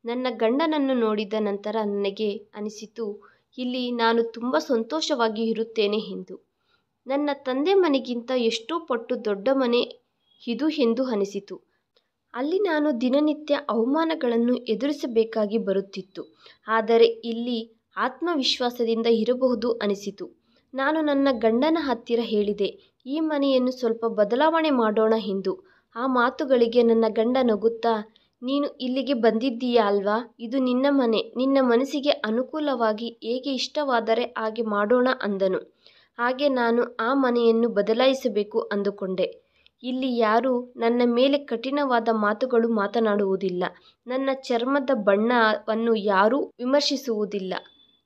ನನ್ನ ಗಂಡನನ್ನು ನೋಡಿದ ನಂತರ ನನಗೆ ಅನಿಸಿತು, ಇಲ್ಲಿ ನಾನು ತುಂಬ ಸಂತೋಷವಾಗಿ ಇರುತ್ತೇನೆ ಎಂದು. ನನ್ನ ತಂದೆ ಮನೆಗಿಂತ ಎಷ್ಟೋ ಪಟ್ಟು ದೊಡ್ಡ ಮನೆ ಇದು ಎಂದು ಅನಿಸಿತು. ಅಲ್ಲಿ ನಾನು ದಿನನಿತ್ಯ ಅವಮಾನಗಳನ್ನು ಎದುರಿಸಬೇಕಾಗಿ ಬರುತ್ತಿತ್ತು. ಆದರೆ ಇಲ್ಲಿ ಆತ್ಮವಿಶ್ವಾಸದಿಂದ ಇರಬಹುದು ಅನಿಸಿತು. ನಾನು ನನ್ನ ಗಂಡನ ಹತ್ತಿರ ಹೇಳಿದೆ, ಈ ಮನೆಯನ್ನು ಸ್ವಲ್ಪ ಬದಲಾವಣೆ ಮಾಡೋಣ ಎಂದು. ಆ ಮಾತುಗಳಿಗೆ ನನ್ನ ಗಂಡ ನಗುತ್ತಾ, ನೀನು ಇಲ್ಲಿಗೆ ಬಂದಿದ್ದೀಯಾ ಅಲ್ವಾ, ಇದು ನಿನ್ನ ಮನೆ, ನಿನ್ನ ಮನಸ್ಸಿಗೆ ಅನುಕೂಲವಾಗಿ ಹೇಗೆ ಇಷ್ಟವಾದರೆ ಹಾಗೆ ಮಾಡೋಣ ಅಂದನು. ಹಾಗೆ ನಾನು ಆ ಮನೆಯನ್ನು ಬದಲಾಯಿಸಬೇಕು ಅಂದುಕೊಂಡೆ. ಇಲ್ಲಿ ಯಾರೂ ನನ್ನ ಮೇಲೆ ಕಠಿಣವಾದ ಮಾತುಗಳು ಮಾತನಾಡುವುದಿಲ್ಲ. ನನ್ನ ಚರ್ಮದ ಬಣ್ಣವನ್ನು ಯಾರೂ ವಿಮರ್ಶಿಸುವುದಿಲ್ಲ.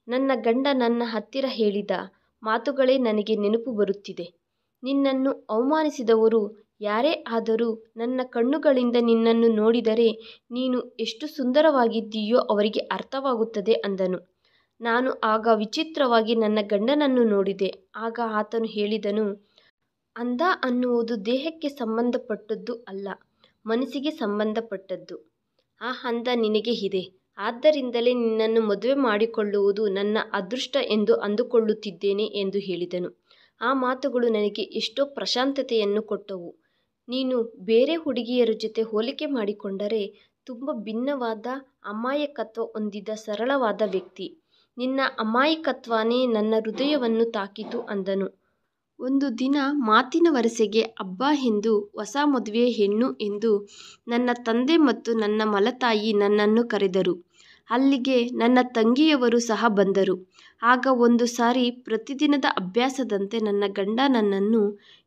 ನನ್ನ ಗಂಡ ನನ್ನ ಹತ್ತಿರ ಹೇಳಿದ ಮಾತುಗಳೇ ನನಗೆ ನೆನಪು ಬರುತ್ತಿದೆ. ನಿನ್ನನ್ನು ಅವಮಾನಿಸಿದವರು ಯಾರೇ ಆದರೂ ನನ್ನ ಕಣ್ಣುಗಳಿಂದ ನಿನ್ನನ್ನು ನೋಡಿದರೆ ನೀನು ಎಷ್ಟು ಸುಂದರವಾಗಿದ್ದೀಯೋ ಅವರಿಗೆ ಅರ್ಥವಾಗುತ್ತದೆ ಅಂದನು. ನಾನು ಆಗ ವಿಚಿತ್ರವಾಗಿ ನನ್ನ ಗಂಡನನ್ನು ನೋಡಿದೆ. ಆಗ ಆತನು ಹೇಳಿದನು, ಅಂದ ಅನ್ನುವುದು ದೇಹಕ್ಕೆ ಸಂಬಂಧಪಟ್ಟದ್ದು ಅಲ್ಲ, ಮನಸ್ಸಿಗೆ ಸಂಬಂಧಪಟ್ಟದ್ದು. ಆ ಅಂದ ನಿನಗೆ ಇದೆ. ಆದ್ದರಿಂದಲೇ ನಿನ್ನನ್ನು ಮದುವೆ ಮಾಡಿಕೊಳ್ಳುವುದು ನನ್ನ ಅದೃಷ್ಟ ಎಂದು ಅಂದುಕೊಳ್ಳುತ್ತಿದ್ದೇನೆ ಎಂದು ಹೇಳಿದನು. ಆ ಮಾತುಗಳು ನನಗೆ ಎಷ್ಟೋ ಪ್ರಶಾಂತತೆಯನ್ನು ಕೊಟ್ಟವು. ನೀನು ಬೇರೆ ಹುಡುಗಿಯರ ಜೊತೆ ಹೋಲಿಕೆ ಮಾಡಿಕೊಂಡರೆ ತುಂಬ ಭಿನ್ನವಾದ ಅಮಾಯಕತ್ವ ಹೊಂದಿದ ಸರಳವಾದ ವ್ಯಕ್ತಿ. ನಿನ್ನ ಅಮಾಯಕತ್ವನೇ ನನ್ನ ಹೃದಯವನ್ನು ತಾಕಿತು ಅಂದನು. ಒಂದು ದಿನ ಮಾತಿನ ವರಸೆಗೆ ಹಬ್ಬ ಎಂದು, ಹೊಸ ಮದುವೆ ಹೆಣ್ಣು ಎಂದು ನನ್ನ ತಂದೆ ಮತ್ತು ನನ್ನ ಮಲತಾಯಿ ನನ್ನನ್ನು ಕರೆದರು. ಅಲ್ಲಿಗೆ ನನ್ನ ತಂಗಿಯವರು ಸಹ ಬಂದರು. ಆಗ ಒಂದು ಸಾರಿ ಪ್ರತಿದಿನದ ಅಭ್ಯಾಸದಂತೆ ನನ್ನ ಗಂಡ ನನ್ನನ್ನು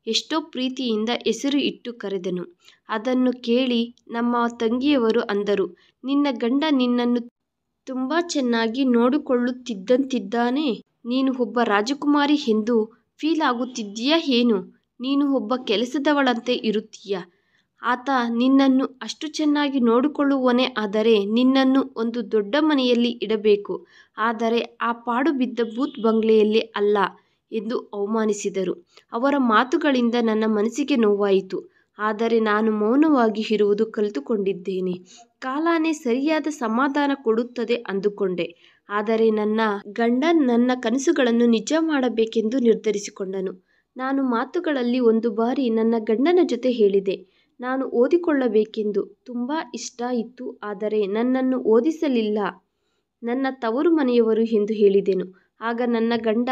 ಎಷ್ಟೋ ಪ್ರೀತಿಯಿಂದ ಹೆಸರು ಇಟ್ಟು ಕರೆದನು. ಅದನ್ನು ಕೇಳಿ ನಮ್ಮ ತಂಗಿಯವರು ಅಂದರು, ನಿನ್ನ ಗಂಡ ನಿನ್ನನ್ನು ತುಂಬ ಚೆನ್ನಾಗಿ ನೋಡಿಕೊಳ್ಳುತ್ತಿದ್ದಂತಿದ್ದಾನೆ. ನೀನು ಒಬ್ಬ ರಾಜಕುಮಾರಿ ಎಂದು ಫೀಲ್ ಆಗುತ್ತಿದ್ದೀಯಾ ಏನು? ನೀನು ಒಬ್ಬ ಕೆಲಸದವಳಂತೆ ಇರುತ್ತೀಯ. ಆತ ನಿನ್ನನ್ನು ಅಷ್ಟು ಚೆನ್ನಾಗಿ ನೋಡಿಕೊಳ್ಳುವನೇ ಆದರೆ ನಿನ್ನನ್ನು ಒಂದು ದೊಡ್ಡ ಮನೆಯಲ್ಲಿ ಇಡಬೇಕು, ಆದರೆ ಆ ಪಾಡು ಬಿದ್ದ ಬೂತ್ ಬಂಗ್ಲೆಯಲ್ಲಿ ಅಲ್ಲ ಎಂದು ಅವಮಾನಿಸಿದರು. ಅವರ ಮಾತುಗಳಿಂದ ನನ್ನ ಮನಸ್ಸಿಗೆ ನೋವಾಯಿತು. ಆದರೆ ನಾನು ಮೌನವಾಗಿ ಇರುವುದು ಕಲಿತುಕೊಂಡಿದ್ದೇನೆ. ಕಾಲನೇ ಸರಿಯಾದ ಸಮಾಧಾನ ಕೊಡುತ್ತದೆ ಅಂದುಕೊಂಡೆ. ಆದರೆ ನನ್ನ ಗಂಡ ನನ್ನ ಕನಸುಗಳನ್ನು ನಿಜ ಮಾಡಬೇಕೆಂದು ನಿರ್ಧರಿಸಿಕೊಂಡನು. ನಾನು ಮಾತುಗಳಲ್ಲಿ ಒಂದು ಬಾರಿ ನನ್ನ ಗಂಡನ ಜೊತೆ ಹೇಳಿದೆ, ನಾನು ಓದಿಕೊಳ್ಳಬೇಕೆಂದು ತುಂಬ ಇಷ್ಟ ಇತ್ತು, ಆದರೆ ನನ್ನನ್ನು ಓದಿಸಲಿಲ್ಲ ನನ್ನ ತವರು ಮನೆಯವರು ಎಂದು ಹೇಳಿದೆನು. ಆಗ ನನ್ನ ಗಂಡ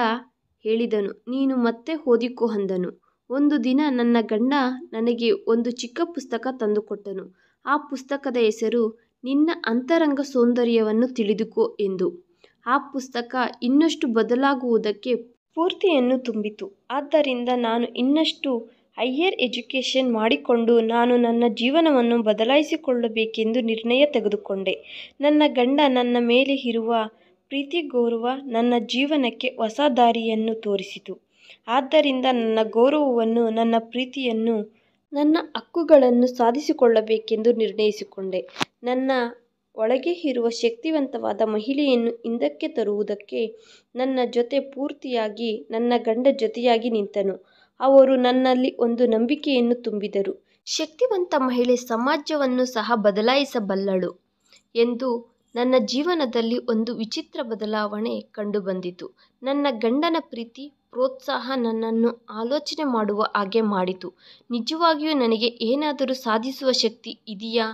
ಹೇಳಿದನು, ನೀನು ಮತ್ತೆ ಓದಿಕೋ ಅಂದನು. ಒಂದು ದಿನ ನನ್ನ ಗಂಡ ನನಗೆ ಒಂದು ಚಿಕ್ಕ ಪುಸ್ತಕ ತಂದುಕೊಟ್ಟನು. ಆ ಪುಸ್ತಕದ ಹೆಸರು ನಿನ್ನ ಅಂತರಂಗ ಸೌಂದರ್ಯವನ್ನು ತಿಳಿದುಕೋ ಎಂದು. ಆ ಪುಸ್ತಕ ಇನ್ನಷ್ಟು ಬದಲಾಗುವುದಕ್ಕೆ ಸ್ಫೂರ್ತಿಯನ್ನು ತುಂಬಿತು. ಆದ್ದರಿಂದ ನಾನು ಇನ್ನಷ್ಟು ಹೈಯರ್ ಎಜುಕೇಷನ್ ಮಾಡಿಕೊಂಡು ನಾನು ನನ್ನ ಜೀವನವನ್ನು ಬದಲಾಯಿಸಿಕೊಳ್ಳಬೇಕೆಂದು ನಿರ್ಣಯ ತೆಗೆದುಕೊಂಡೆ. ನನ್ನ ಗಂಡ ನನ್ನ ಮೇಲೆ ಇರುವ ಪ್ರೀತಿ ಗೌರವ ನನ್ನ ಜೀವನಕ್ಕೆ ಹೊಸ ದಾರಿಯನ್ನು ತೋರಿಸಿತು. ಆದ್ದರಿಂದ ನನ್ನ ಗೌರವವನ್ನು, ನನ್ನ ಪ್ರೀತಿಯನ್ನು, ನನ್ನ ಹಕ್ಕುಗಳನ್ನು ಸಾಧಿಸಿಕೊಳ್ಳಬೇಕೆಂದು ನಿರ್ಣಯಿಸಿಕೊಂಡೆ. ನನ್ನ ಒಳಗೆ ಇರುವ ಶಕ್ತಿವಂತವಾದ ಮಹಿಳೆಯನ್ನು ಹಿಂದಕ್ಕೆ ತರುವುದಕ್ಕೆ ನನ್ನ ಜೊತೆ ಪೂರ್ತಿಯಾಗಿ ನನ್ನ ಗಂಡ ಜೊತೆಯಾಗಿ ನಿಂತನು. ಅವರು ನನ್ನಲ್ಲಿ ಒಂದು ನಂಬಿಕೆಯನ್ನು ತುಂಬಿದರು. ಶಕ್ತಿವಂತ ಮಹಿಳೆ ಸಮಾಜವನ್ನು ಸಹ ಬದಲಾಯಿಸಬಲ್ಲಳು ಎಂದು ನನ್ನ ಜೀವನದಲ್ಲಿ ಒಂದು ವಿಚಿತ್ರ ಬದಲಾವಣೆ ಕಂಡುಬಂದಿತು. ನನ್ನ ಗಂಡನ ಪ್ರೀತಿ, ಪ್ರೋತ್ಸಾಹ ನನ್ನನ್ನು ಆಲೋಚನೆ ಮಾಡುವ ಹಾಗೆ ಮಾಡಿತು. ನಿಜವಾಗಿಯೂ ನನಗೆ ಏನಾದರೂ ಸಾಧಿಸುವ ಶಕ್ತಿ ಇದೆಯಾ?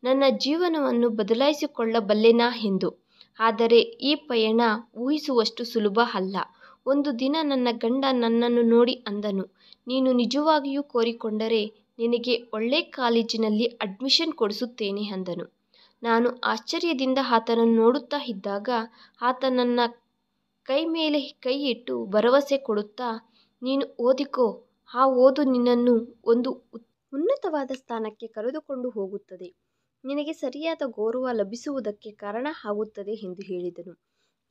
ನನ್ನ ಜೀವನವನ್ನು ಬದಲಾಯಿಸಿಕೊಳ್ಳಬಲ್ಲೆನಾ ಎಂದು. ಆದರೆ ಈ ಪಯಣ ಊಹಿಸುವಷ್ಟು ಸುಲಭ ಅಲ್ಲ. ಒಂದು ದಿನ ನನ್ನ ಗಂಡ ನನ್ನನ್ನು ನೋಡಿ ಅಂದನು, "ನೀನು ನಿಜವಾಗಿಯೂ ಕೋರಿಕೊಂಡರೆ ನಿನಗೆ ಒಳ್ಳೆ ಕಾಲೇಜಿನಲ್ಲಿ ಅಡ್ಮಿಷನ್ ಕೊಡಿಸುತ್ತೇನೆ" ಅಂದನು. ನಾನು ಆಶ್ಚರ್ಯದಿಂದ ಆತನನ್ನು ನೋಡುತ್ತಾ ಇದ್ದಾಗ ಆತ ನನ್ನ ಕೈ ಮೇಲೆ ಕೈ ಇಟ್ಟು ಭರವಸೆ ಕೊಡುತ್ತಾ, "ನೀನು ಓದಿಕೋ, ಆ ಓದು ನಿನ್ನನ್ನು ಒಂದು ಉನ್ನತವಾದ ಸ್ಥಾನಕ್ಕೆ ಕರೆದುಕೊಂಡು ಹೋಗುತ್ತದೆ. ನಿನಗೆ ಸರಿಯಾದ ಗೌರವ ಲಭಿಸುವುದಕ್ಕೆ ಕಾರಣ ಆಗುತ್ತದೆ" ಎಂದು ಹೇಳಿದನು.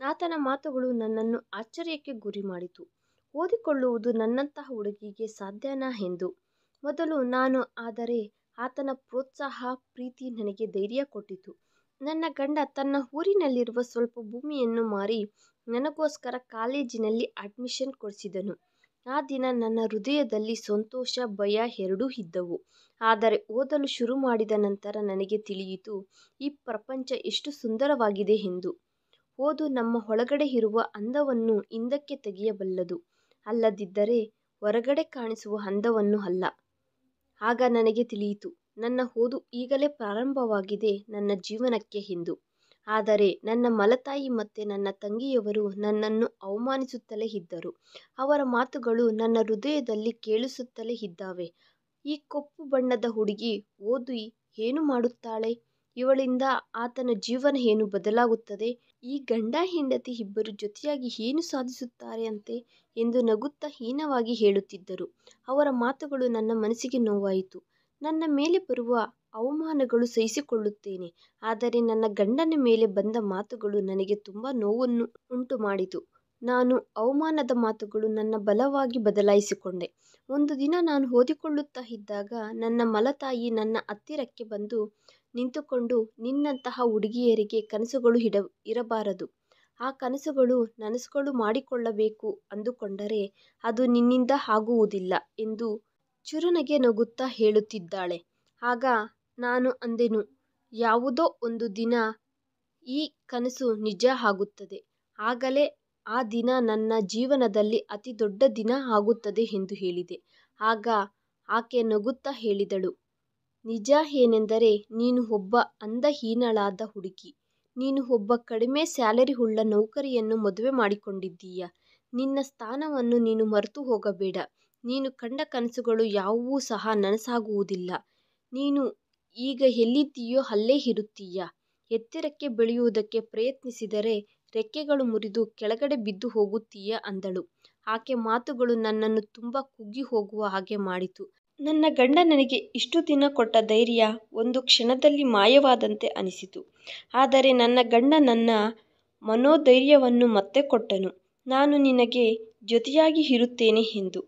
ಆತನ ಮಾತುಗಳು ನನ್ನನ್ನು ಆಶ್ಚರ್ಯಕ್ಕೆ ಗುರಿಮಾಡಿತು. ಓದಿಕೊಳ್ಳುವುದು ನನ್ನಂತಹ ಹುಡುಗಿಗೆ ಸಾಧ್ಯನಾ ಎಂದು ಮೊದಲು ನಾನು. ಆದರೆ ಆತನ ಪ್ರೋತ್ಸಾಹ, ಪ್ರೀತಿ ನನಗೆ ಧೈರ್ಯ ಕೊಟ್ಟಿತು. ನನ್ನ ಗಂಡ ತನ್ನ ಊರಿನಲ್ಲಿರುವ ಸ್ವಲ್ಪ ಭೂಮಿಯನ್ನು ಮಾರಿ ನನಗೋಸ್ಕರ ಕಾಲೇಜಿನಲ್ಲಿ ಅಡ್ಮಿಷನ್ ಕೊಡಿಸಿದನು. ಆ ದಿನ ನನ್ನ ಹೃದಯದಲ್ಲಿ ಸಂತೋಷ, ಭಯ ಎರಡೂ ಇದ್ದವು. ಆದರೆ ಓದಲು ಶುರು ಮಾಡಿದ ನಂತರ ನನಗೆ ತಿಳಿಯಿತು, ಈ ಪ್ರಪಂಚ ಎಷ್ಟು ಸುಂದರವಾಗಿದೆ ಎಂದು. ಓದು ನಮ್ಮ ಒಳಗಡೆ ಇರುವ ಅಂದವನ್ನು ಹಿಂದಕ್ಕೆ ತೆಗೆಯಬಲ್ಲದು, ಅಲ್ಲದಿದ್ದರೆ ಹೊರಗಡೆ ಕಾಣಿಸುವ ಅಂದವನ್ನು ಅಲ್ಲ. ಆಗ ನನಗೆ ತಿಳಿಯಿತು, ನನ್ನ ಓದು ಈಗಲೇ ಪ್ರಾರಂಭವಾಗಿದೆ ನನ್ನ ಜೀವನಕ್ಕೆ ಎಂದು. ಆದರೆ ನನ್ನ ಮಲತಾಯಿ ಮತ್ತು ನನ್ನ ತಂಗಿಯವರು ನನ್ನನ್ನು ಅವಮಾನಿಸುತ್ತಲೇ ಇದ್ದರು. ಅವರ ಮಾತುಗಳು ನನ್ನ ಹೃದಯದಲ್ಲಿ ಕೇಳಿಸುತ್ತಲೇ ಇದ್ದಾವೆ. "ಈ ಕಪ್ಪು ಬಣ್ಣದ ಹುಡುಗಿ ಓದಿ ಏನು ಮಾಡುತ್ತಾಳೆ? ಇವಳಿಂದ ಆತನ ಜೀವನ ಏನು ಬದಲಾಗುತ್ತದೆ? ಈ ಗಂಡ ಹೆಂಡತಿ ಇಬ್ಬರು ಜೊತೆಯಾಗಿ ಏನು ಸಾಧಿಸುತ್ತಾರೆ ಅಂತೆ" ಎಂದು ನಗುತ್ತಾ ಹೀನವಾಗಿ ಹೇಳುತ್ತಿದ್ದರು. ಅವರ ಮಾತುಗಳು ನನ್ನ ಮನಸ್ಸಿಗೆ ನೋವಾಯಿತು. ನನ್ನ ಮೇಲೆ ಬರುವ ಅವಮಾನಗಳು ಸಹಿಸಿಕೊಳ್ಳುತ್ತೇನೆ, ಆದರೆ ನನ್ನ ಗಂಡನ ಮೇಲೆ ಬಂದ ಮಾತುಗಳು ನನಗೆ ತುಂಬ ನೋವನ್ನು ಉಂಟುಮಾಡಿತು. ನಾನು ಅವಮಾನದ ಮಾತುಗಳು ನನ್ನ ಬಲವಾಗಿ ಬದಲಾಯಿಸಿಕೊಂಡೆ. ಒಂದು ದಿನ ನಾನು ಓದಿಕೊಳ್ಳುತ್ತಾ ಇದ್ದಾಗ ನನ್ನ ಮಲತಾಯಿ ನನ್ನ ಹತ್ತಿರಕ್ಕೆ ಬಂದು ನಿಂತುಕೊಂಡು, "ನಿನ್ನಂತಹ ಹುಡುಗಿಯರಿಗೆ ಕನಸುಗಳು ಇರಬಾರದು. ಆ ಕನಸುಗಳು ನನಸುಗಳು ಮಾಡಿಕೊಳ್ಳಬೇಕು ಅಂದುಕೊಂಡರೆ ಅದು ನಿನ್ನಿಂದ ಆಗುವುದಿಲ್ಲ" ಎಂದು ಚುರುನಗೆ ನಗುತ್ತಾ ಹೇಳುತ್ತಿದ್ದಾಳೆ. ಆಗ ನಾನು ಅಂದೆನು, "ಯಾವುದೋ ಒಂದು ದಿನ ಈ ಕನಸು ನಿಜ ಆಗುತ್ತದೆ. ಆಗಲೇ ಆ ದಿನ ನನ್ನ ಜೀವನದಲ್ಲಿ ಅತಿ ದೊಡ್ಡ ದಿನ ಆಗುತ್ತದೆ" ಎಂದು ಹೇಳಿದೆ. ಆಗ ಆಕೆ ನಗುತ್ತಾ ಹೇಳಿದಳು, "ನಿಜ ಏನೆಂದರೆ ನೀನು ಒಬ್ಬ ಅಂದಹೀನಳಾದ ಹುಡುಗಿ. ನೀನು ಒಬ್ಬ ಕಡಿಮೆ ಸ್ಯಾಲರಿ ಉಳ್ಳ ನೌಕರಿಯನ್ನು ಮದುವೆ ಮಾಡಿಕೊಂಡಿದ್ದೀಯ. ನಿನ್ನ ಸ್ಥಾನವನ್ನು ನೀನು ಮರೆತು ಹೋಗಬೇಡ. ನೀನು ಕಂಡ ಕನಸುಗಳು ಯಾವುವೂ ಸಹ ನನಸಾಗುವುದಿಲ್ಲ. ನೀನು ಈಗ ಎಲ್ಲಿದ್ದೀಯೋ ಅಲ್ಲೇ ಇರುತ್ತೀಯ. ಎತ್ತರಕ್ಕೆ ಬೆಳೆಯುವುದಕ್ಕೆ ಪ್ರಯತ್ನಿಸಿದರೆ ರೆಕ್ಕೆಗಳು ಮುರಿದು ಕೆಳಗಡೆ ಬಿದ್ದು ಹೋಗುತ್ತೀಯ" ಅಂದಳು. ಆಕೆ ಮಾತುಗಳು ನನ್ನನ್ನು ತುಂಬ ಕುಗ್ಗಿ ಹೋಗುವ ಹಾಗೆ ಮಾಡಿತು. ನನ್ನ ಗಂಡ ನನಗೆ ಇಷ್ಟು ದಿನ ಕೊಟ್ಟ ಧೈರ್ಯ ಒಂದು ಕ್ಷಣದಲ್ಲಿ ಮಾಯವಾದಂತೆ ಅನಿಸಿತು. ಆದರೆ ನನ್ನ ಗಂಡ ನನ್ನ ಮನೋಧೈರ್ಯವನ್ನು ಮತ್ತೆ ಕೊಟ್ಟನು. "ನಾನು ನಿನಗೆ ಜೊತೆಯಾಗಿ ಇರುತ್ತೇನೆ" ಎಂದು.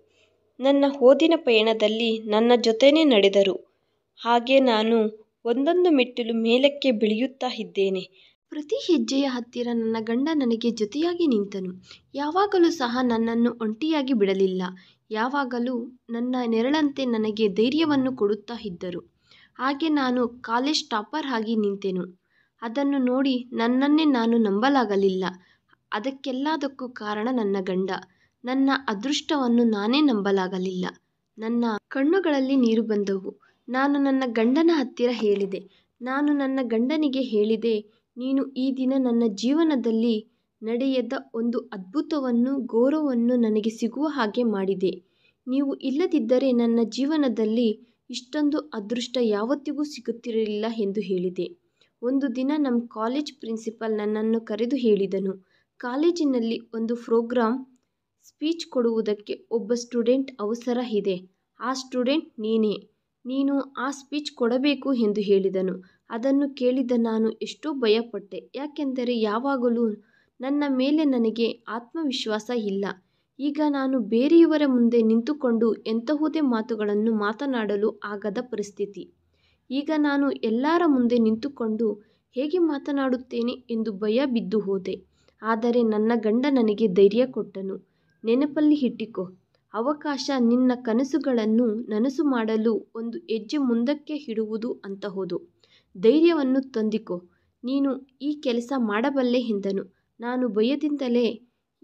ನನ್ನ ಓದಿನ ಪಯಣದಲ್ಲಿ ನನ್ನ ಜೊತೆನೇ ನಡೆದರು. ಹಾಗೆ ನಾನು ಒಂದೊಂದು ಮೆಟ್ಟಿಲು ಮೇಲಕ್ಕೆ ಬೆಳೆಯುತ್ತಾ ಇದ್ದೇನೆ. ಪ್ರತಿ ಹೆಜ್ಜೆಯ ಹತ್ತಿರ ನನ್ನ ಗಂಡ ನನಗೆ ಜೊತೆಯಾಗಿ ನಿಂತನು. ಯಾವಾಗಲೂ ಸಹ ನನ್ನನ್ನು ಒಂಟಿಯಾಗಿ ಬಿಡಲಿಲ್ಲ. ಯಾವಾಗಲೂ ನನ್ನ ನೆರಳಂತೆ ನನಗೆ ಧೈರ್ಯವನ್ನು ಕೊಡುತ್ತಾ ಇದ್ದರು. ಹಾಗೆ ನಾನು ಕಾಲೇಜ್ ಟಾಪರ್ ಆಗಿ ನಿಂತೆನು. ಅದನ್ನು ನೋಡಿ ನನ್ನನ್ನೇ ನಾನು ನಂಬಲಾಗಲಿಲ್ಲ. ಅದಕ್ಕೆಲ್ಲದಕ್ಕೂ ಕಾರಣ ನನ್ನ ಗಂಡ. ನನ್ನ ಅದೃಷ್ಟವನ್ನು ನಾನೇ ನಂಬಲಾಗಲಿಲ್ಲ. ನನ್ನ ಕಣ್ಣುಗಳಲ್ಲಿ ನೀರು ಬಂದವು. ನಾನು ನನ್ನ ಗಂಡನ ಹತ್ತಿರ ಹೇಳಿದೆ. ನಾನು ನನ್ನ ಗಂಡನಿಗೆ ಹೇಳಿದೆ, "ನೀನು ಈ ದಿನ ನನ್ನ ಜೀವನದಲ್ಲಿ ನಡೆಯದ ಒಂದು ಅದ್ಭುತವನ್ನು, ಗೌರವವನ್ನು ನನಗೆ ಸಿಗುವ ಹಾಗೆ ಮಾಡಿದೆ. ನೀವು ಇಲ್ಲದಿದ್ದರೆ ನನ್ನ ಜೀವನದಲ್ಲಿ ಇಷ್ಟೊಂದು ಅದೃಷ್ಟ ಯಾವತ್ತಿಗೂ ಸಿಗುತ್ತಿರಲಿಲ್ಲ" ಎಂದು ಹೇಳಿದೆ. ಒಂದು ದಿನ ನಮ್ಮ ಕಾಲೇಜ್ ಪ್ರಿನ್ಸಿಪಾಲ್ ನನ್ನನ್ನು ಕರೆದು ಹೇಳಿದನು, "ಕಾಲೇಜಿನಲ್ಲಿ ಒಂದು ಪ್ರೋಗ್ರಾಮ್ ಸ್ಪೀಚ್ ಕೊಡುವುದಕ್ಕೆ ಒಬ್ಬ ಸ್ಟೂಡೆಂಟ್ ಅವಸರ ಇದೆ. ಆ ಸ್ಟೂಡೆಂಟ್ ನೀನೇ. ನೀನು ಆ ಸ್ಪೀಚ್ ಕೊಡಬೇಕು" ಎಂದು ಹೇಳಿದನು. ಅದನ್ನು ಕೇಳಿದ ನಾನು ಎಷ್ಟೋ ಭಯಪಟ್ಟೆ. ಯಾಕೆಂದರೆ ಯಾವಾಗಲೂ ನನ್ನ ಮೇಲೆ ನನಗೆ ಆತ್ಮವಿಶ್ವಾಸ ಇಲ್ಲ. ಈಗ ನಾನು ಬೇರೆಯವರ ಮುಂದೆ ನಿಂತುಕೊಂಡು ಎಂತಹುದೇ ಮಾತುಗಳನ್ನು ಮಾತನಾಡಲು ಆಗದ ಪರಿಸ್ಥಿತಿ. ಈಗ ನಾನು ಎಲ್ಲರ ಮುಂದೆ ನಿಂತುಕೊಂಡು ಹೇಗೆ ಮಾತನಾಡುತ್ತೇನೆ ಎಂದು ಭಯ ಬಿದ್ದು ಹೋದೆ. ಆದರೆ ನನ್ನ ಗಂಡ ನನಗೆ ಧೈರ್ಯ ಕೊಟ್ಟನು. "ನೆನಪಲ್ಲಿ ಇಟ್ಟಿಕೋ, ಅವಕಾಶ ನಿನ್ನ ಕನಸುಗಳನ್ನು ನನಸು ಮಾಡಲು ಒಂದು ಹೆಜ್ಜೆ ಮುಂದಕ್ಕೆ ಇಡುವುದು ಅಂತಹುದು. ಧೈರ್ಯವನ್ನು ತಂದಿಕೋ. ನೀನು ಈ ಕೆಲಸ ಮಾಡಬಲ್ಲೆ ಎಂದನು. ನಾನು ಭಯದಿಂದಲೇ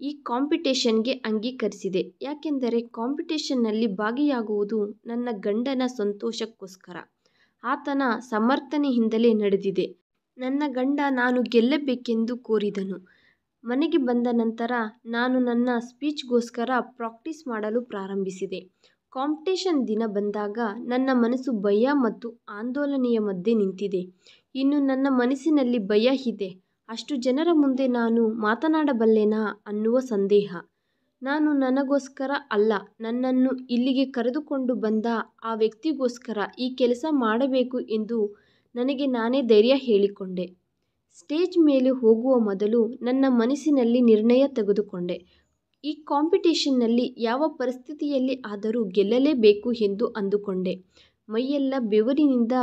ಈ ಕಾಂಪಿಟೇಷನ್ಗೆ ಅಂಗೀಕರಿಸಿದೆ. ಯಾಕೆಂದರೆ ಕಾಂಪಿಟೇಷನ್ನಲ್ಲಿ ಭಾಗಿಯಾಗುವುದು ನನ್ನ ಗಂಡನ ಸಂತೋಷಕ್ಕೋಸ್ಕರ. ಆತನ ಸಮರ್ಥನೆಯಿಂದಲೇ ನಡೆದಿದೆ. ನನ್ನ ಗಂಡ ನಾನು ಗೆಲ್ಲಬೇಕೆಂದು ಕೋರಿದನು. ಮನೆಗೆ ಬಂದ ನಂತರ ನಾನು ನನ್ನ ಸ್ಪೀಚ್ಗೋಸ್ಕರ ಪ್ರಾಕ್ಟೀಸ್ ಮಾಡಲು ಪ್ರಾರಂಭಿಸಿದೆ. ಕಾಂಪಿಟೇಷನ್ ದಿನ ಬಂದಾಗ ನನ್ನ ಮನಸ್ಸು ಭಯ ಮತ್ತು ಆಂದೋಲನೆಯ ಮಧ್ಯೆ ನಿಂತಿದೆ. ಇನ್ನು ನನ್ನ ಮನಸ್ಸಿನಲ್ಲಿ ಭಯ ಇದೆ. ಅಷ್ಟು ಜನರ ಮುಂದೆ ನಾನು ಮಾತನಾಡಬಲ್ಲೆನಾ ಅನ್ನುವ ಸಂದೇಹ. ನಾನು ನನಗೋಸ್ಕರ ಅಲ್ಲ, ನನ್ನನ್ನು ಇಲ್ಲಿಗೆ ಕರೆದುಕೊಂಡು ಬಂದ ಆ ವ್ಯಕ್ತಿಗೋಸ್ಕರ ಈ ಕೆಲಸ ಮಾಡಬೇಕು ಎಂದು ನನಗೆ ನಾನೇ ಧೈರ್ಯ ಹೇಳಿಕೊಂಡೆ. ಸ್ಟೇಜ್ ಮೇಲೆ ಹೋಗುವ ಮೊದಲು ನನ್ನ ಮನಸ್ಸಿನಲ್ಲಿ ನಿರ್ಣಯ ತೆಗೆದುಕೊಂಡೆ. ಈ ಕಾಂಪಿಟೇಷನ್ನಲ್ಲಿ ಯಾವ ಪರಿಸ್ಥಿತಿಯಲ್ಲಿ ಆದರೂ ಗೆಲ್ಲಲೇಬೇಕು ಎಂದು ಅಂದುಕೊಂಡೆ. ಮೈಯೆಲ್ಲ ಬೆವರಿನಿಂದ